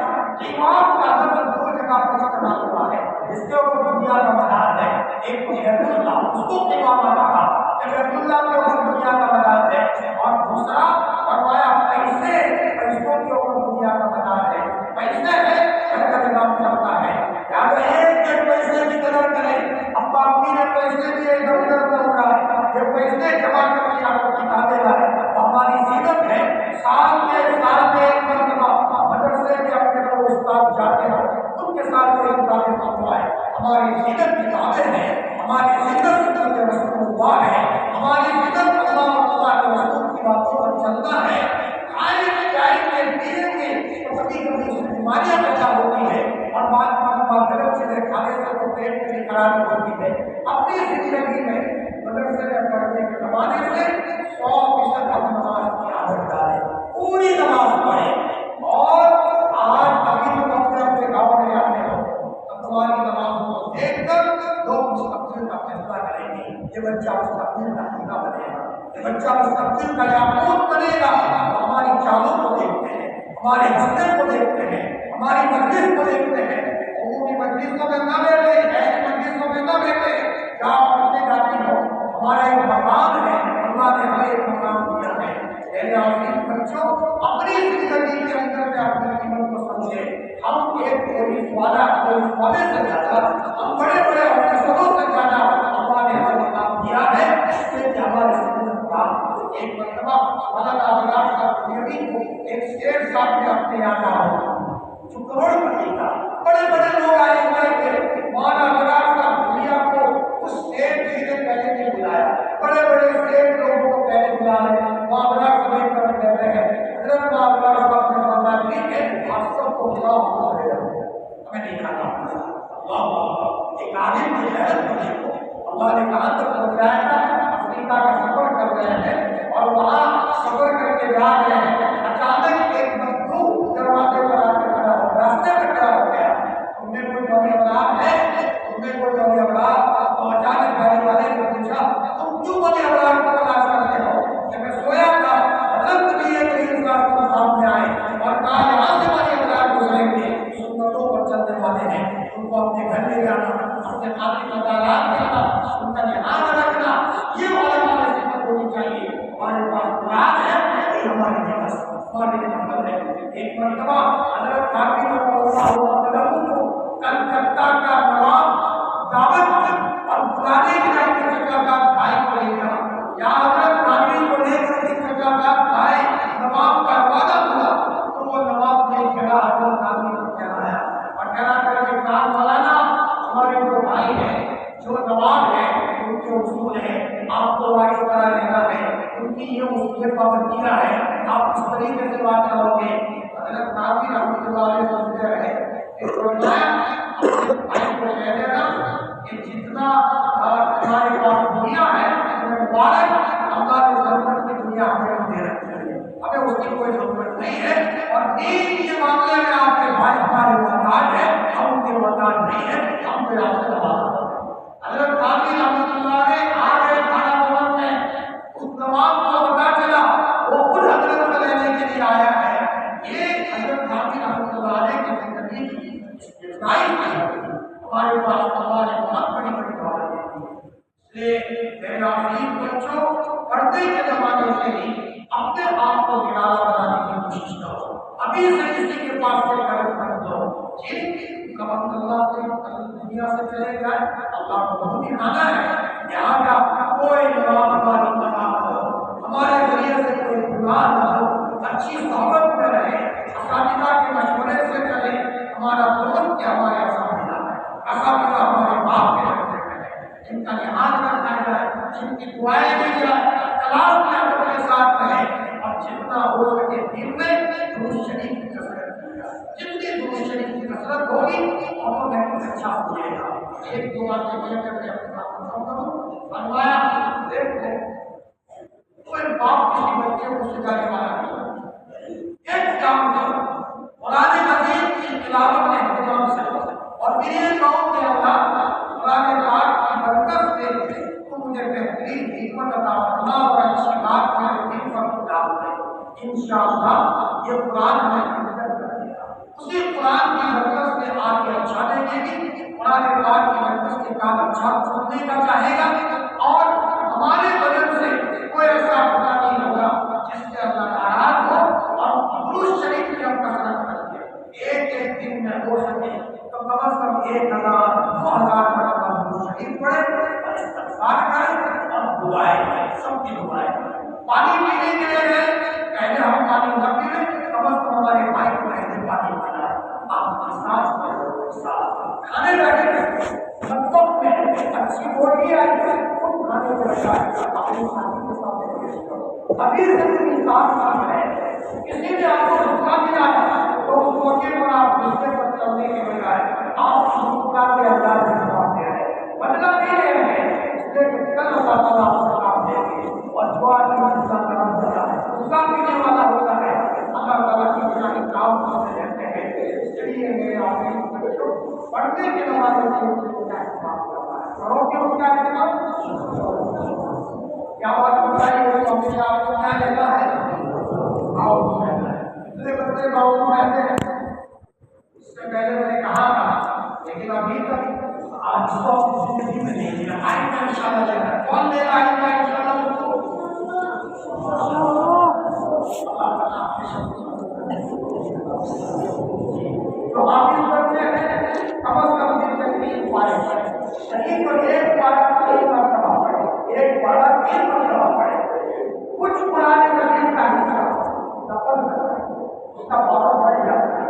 امام کا لفظ دو جگہ پر استعمال ہوا ہے جس کے اوپر دنیا کا مدار ہے. ایک تو بیت اللہ, اس کو امام کہا کہ بیت اللہ کے اوپر دنیا کا مدار ہے, اور دوسرا فرمایا پیسوں کے اوپر دنیا کا مدار ہے. پیسے ہے گھر کا نظام چلتا ہے, یاد ایک ایک پیسے کی قدر کریں. ابا امی نے پیسے دیے ادھر ادھر نہ اڑائے, یہ پیسے جمع کر کے آپ کو کتابیں لائے, ہماری زینت ہے. سال میں ایک مرتبہ مدرسے کے اپنے کو استاد جاتے ہیں, ان کے ساتھ کوئی کتابیں پڑھوائے. ہماری زینت کتابیں ہیں, ہماری زندت سنت رسول اللہ ہے, ہماری زندت اللہ کے رسول کی باتوں پر چلنا ہے. کھائیں گے پیئیں گے تو کبھی کبھی اس میں بیماریاں پیدا ہوتی ہے, اور بعد غلط چیزیں کھانے سے تو پیٹ میں بھی خرابی ہوتی ہے. اپنی زندگی میں مدرسے میں پڑھنے کے زمانے سے 100% ہم نماز کی عادت ڈالیں, پوری نماز پڑھیں. اور آج ابھی تم اپنے اپنے گاؤں میں جاتے ہو, تمہاری نمازوں کو دیکھ کر لوگ مستقبل کا فیصلہ کریں گے. یہ بچہ مستقبل کا ہیرا بنے گا, یہ بچہ مستقبل کا یاقوت بنے گا. ہماری چالوں کو دیکھتے ہیں, ہمارے ہنستے کو دیکھتے ہیں, ہماری مجلس کو دیکھتے ہیں. عمومی مجلسوں میں نہ بیٹھے, ایسی مجلسوں میں نہ بیٹھے جہاں پڑھنے جاتی ہو. ہمارا ایک مقام ہے, اللہ نے ہمیں ایک مقام دیا ہے. میرے عزیز بچوں, اپنی زندگی کے اندر میں اپنی قیمت کو سمجھے. ہم ایک پولیس والے سے زیادہ, ہم بڑے بڑے آفیسروں سے زیادہ اللہ نے ہمیں کام دیا ہے. اس لیے کہ ہمارے سنت کا ایک مرتبہ حضرت عبداللہ صاحب کو ایک شیر صاحب نے اپنے یاد آیا جو کروڑپتی کا, بڑے بڑے لوگ آئے ہوئے تھے. مولانا عبداللہ صاحب دنیا کو اس شیر جی نے پہلے نہیں بلایا, بڑے بڑے شیر لوگوں کو پہلے بلا رہے. معاملہ سبھی کر دیتے ہیں. حضرت عبداللہ صاحب نے فرمایا ٹھیک ہے, آپ سب کو خلاف ہو رہے ہیں, ہمیں نہیں کھانا. اللہ ایک عالم کی حیرت کو دیکھو, اللہ نے کہاں تک پہنچایا تھا. افریقہ کا سفر کر رہے ہیں اور وہاں سفر کر کے جا رہے ہیں, اچانک ایک مزدور دروازے پر آ کے کھڑا ہو, راستے میں کھڑا ہو گیا. تم نے کوئی نوی اولاد ہے, تم نے کوئی نوی اولاد. تو اچانک گاڑی والے نے پوچھا تم کیوں نوی اولاد کو تلاش کرتے ہو؟ کہ میں سویا تھا, حضرت بھی ایک کریم صاحب سامنے آئے اور کہا یہاں سے ہماری اولاد گزریں گے, سنتوں پر چلنے والے ہیں, ان کو اپنے گھر لے جانا, اپنے خاطر مدارات کرنا, ان کا دھیان رکھنا, یہ والا صفت ہونی چاہیے. ہمارے پاس قرآن ہے, یہ ہماری نماز ہماری نماز ہے. ایک مرتبہ حضرت کافی کو کلکتہ کا نواب دعوت اور بلانے کے لیے اپنے چچا کا بھائی کو لے گیا. یا حضرت کافی کو لے کر کے چچا کا بھائی نواب کا وعدہ ہوا تو وہ نواب نے کہا حضرت کافی کو کہلایا اور کہا کر کے کہا مولانا ہمارے جو بھائی ہیں, جو نواب ہیں, ان کے اصول ہیں, آپ کو اس طرح لینا ہے, ان کی یہ اصول پابندیاں ہیں, آپ اس طریقے سے بات کرو گے. حضرت کافی رحمۃ اللہ علیہ سمجھتے رہے اپنے بھائی کو کہہ دینا کہ جتنا ہمارے پاس دنیا ہے مبارک, اللہ کی ضرورت کی دنیا ہمیں دے رکھی ہے, ہمیں اس کی کوئی ضرورت نہیں ہے. اور دین کے معاملے میں آپ کے بھائی ہمارے محتاج ہیں, ہم ان کے محتاج نہیں ہیں, ہم تو آپ سے نواز. حضرت کافی رحمۃ اللہ نے آگے کھانا بھون میں اس نواب کو پتا چلا وہ خود حضرت کو لینے کے لیے آیا ہے. یہ حضرت کافی رحمۃ اللہ علیہ کی زندگی کی ابتدائی ہمارے پاس اللہ نے بہت بڑی بڑی دولت دی ہے۔ اس لیے میرے عزیز بچوں، پردے کے زمانے سے ہی اپنے آپ کو نرالا بنانے کی کوشش کرو۔ ابھی سے کسی کے پاس سے قرض کر دو، کب ہم اللہ سے دنیا سے چلے جائیں، اللہ کو بہت ہی کھانا ہے، لہٰذا کوئی نواب ہماری نہ ہو، ہمارے ذریعے سے کوئی گناہ نہ ہو، اچھی صحبت میں رہے، اساتذہ کے مشورے سے چلے۔ ہمارا دوست کیا ہمارے اساتذہ ہے، اساتذہ ہمارے باپ کے رکھتے ہیں، جن کا لحاظ رکھا جائے، جن کی دعائیں دی جائے، کلاس میں اپنے ساتھ رہے، اور جتنا ہو سکے دن میں درود شریف کی کثرت کی جائے۔ جتنی درود شریف کی کثرت ہوگی آٹومیٹک اچھا ہو جائے گا۔ ایک دو باتیں کہہ کر کے اپنی بات ختم کروں۔ فرمایا دیکھو کوئی باپ کسی بچے کو سکھانے والا نہیں، ایک کام کرو، قرآن مجید کی تلاوت میں اہتمام سے، اور میرے قوم کے اندر قرآن پاک کی برکت سے تو مجھے بہترین حکمت عطا فرما اور اچھی بات میرے دل پر ڈال دے۔ انشاءاللہ یہ قرآن میں حفظ کر دے گا، اسی قرآن کی برکت سے آگے اچھا دیکھے گی، قرآن پاک کی برکت سے کام اچھا سننے کا چاہے گا، اور ہمارے بدن سے کوئی ایسا گناہ نہیں ہوگا جس سے اللہ ناراض ہو۔ اور درود شریف کی ہم کثرت کریں گے، ایک دن میں ہو سکے تو کم از کم 1000 2000 مرتبہ درود شریف پڑھیں اور استغفار کریں اور دعائیں کریں، سب کی دعائیں کریں۔ پانی پینے کے لیے گئے، پہلے ہم پانی نہ پیئیں، کم از کم ہمارے بھائی کو پہلے پانی پلایا، آپ کی سانس پر کھانے بیٹھے مطلب میں اچھی بولی آئی ہے، خود کھانے کو رکھا ہے، اپنی ساتھی کے سامنے پیش کرو۔ ابھی سے کوئی انسان ہے، کسی نے آپ کو دھوکہ دیا تو اس موقع پر آپ دوسرے پر چلنے کے بجائے آپ دھوکہ کے انداز میں جواب دے رہے ہیں، بدلہ دے رہے ہیں، اس لیے کہ کل اللہ تعالیٰ آپ کو کام دیں گے، اور جو آدمی غصہ کرنا ہوتا ہے غصہ پینے والا ہوتا ہے، اللہ تعالیٰ کی بجائے کام کرتے رہتے ہیں۔ اس لیے میرے آگے بچوں، پڑھنے کے زمانے سے ان کا اہتمام کرنا ہے، کرو کہ ان کا اہتمام کیا بات بتائیے، تو ہمیشہ آپ کو کیا لیتا ہے، اتنے بچے گاؤں میں رہتے ہیں، اس سے پہلے میں نے کہا تھا، لیکن ابھی تک آج تو زندگی میں نہیں ملا، آئندہ انشاءاللہ لے رہا ہے، کون لے رہا ہے آئندہ انشاءاللہ؟ تو حافظ بنتے ہیں، کم از کم دن میں 3 پارے پڑھیں، شریف پر ایک پارہ 3 مرتبہ پڑھیں، ایک پارہ 3 مرتبہ پڑھیں، کچھ قرآن کریم کا حصہ نقل کریں، اس کا پاور بڑھ جاتا ہے،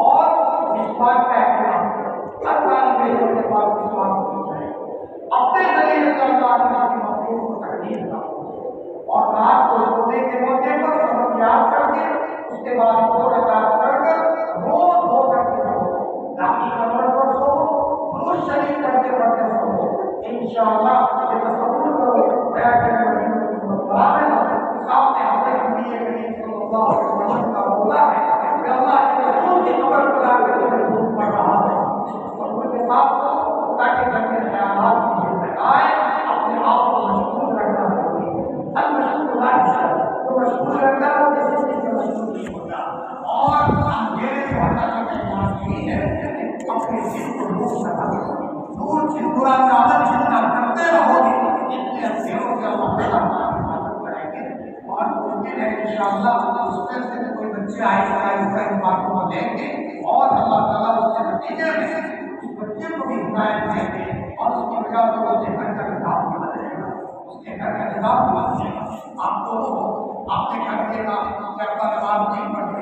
اور مسواک کا اہتمام کریں، ہر طالب علم کے پاس مسواک ہونی چاہیے، اپنے ذریعے سے اللہ تعالیٰ کی مخلوق کو تقدیم کرو، اور رات کو سونے کے موقع پر سبق یاد کر کے اس کے بعد 2 رکعت پڑھ کر روز 2 رکعت سو، داخلی کمر پر سو، درود شریف پڑھتے پڑھتے سو، انشاءاللہ یہ تصور کرو بیان کرنے والی سامنے ہمارے نبی کریم صلی اللہ علیہ وسلم کا بولا ہے کہ اللہ کے رسول کی قبر پر آ کر کے درود پڑھ رہا ہے، اور ان کے ساتھ کو تاکہ گھر کے خیالات کی بجائے اپنے آپ کو مشغول رکھنا ضروری ہے۔ المشغول تو مشغول رکھنا ہو جیسے کہ مشغول نہیں ہوتا، اور اندھیرے کو ہٹانے کا علاج یہی ہے کہ اپنے دل کو نور سے بھرو، نور کی قرآن کا عمل جتنا کرتے رہو گے اتنے اندھیروں سے اللہ تعالیٰ حفاظت کریں گے، اور ممکن ہے انشاءاللہ اس میں سے کوئی بچے آہستہ آہستہ ان باتوں کو دیں گے، اور اللہ تعالیٰ اس کے نتیجے میں اس بچے کو بھی ہدایت دیں گے، اور اس کی وجہ سے وہ گھر کا نظام بنا جائے گا، اس کے گھر کا نظام بنا جائے گا۔ آپ کو آپ نے کیا کہا کہ اپنا نماز نہیں پڑھتے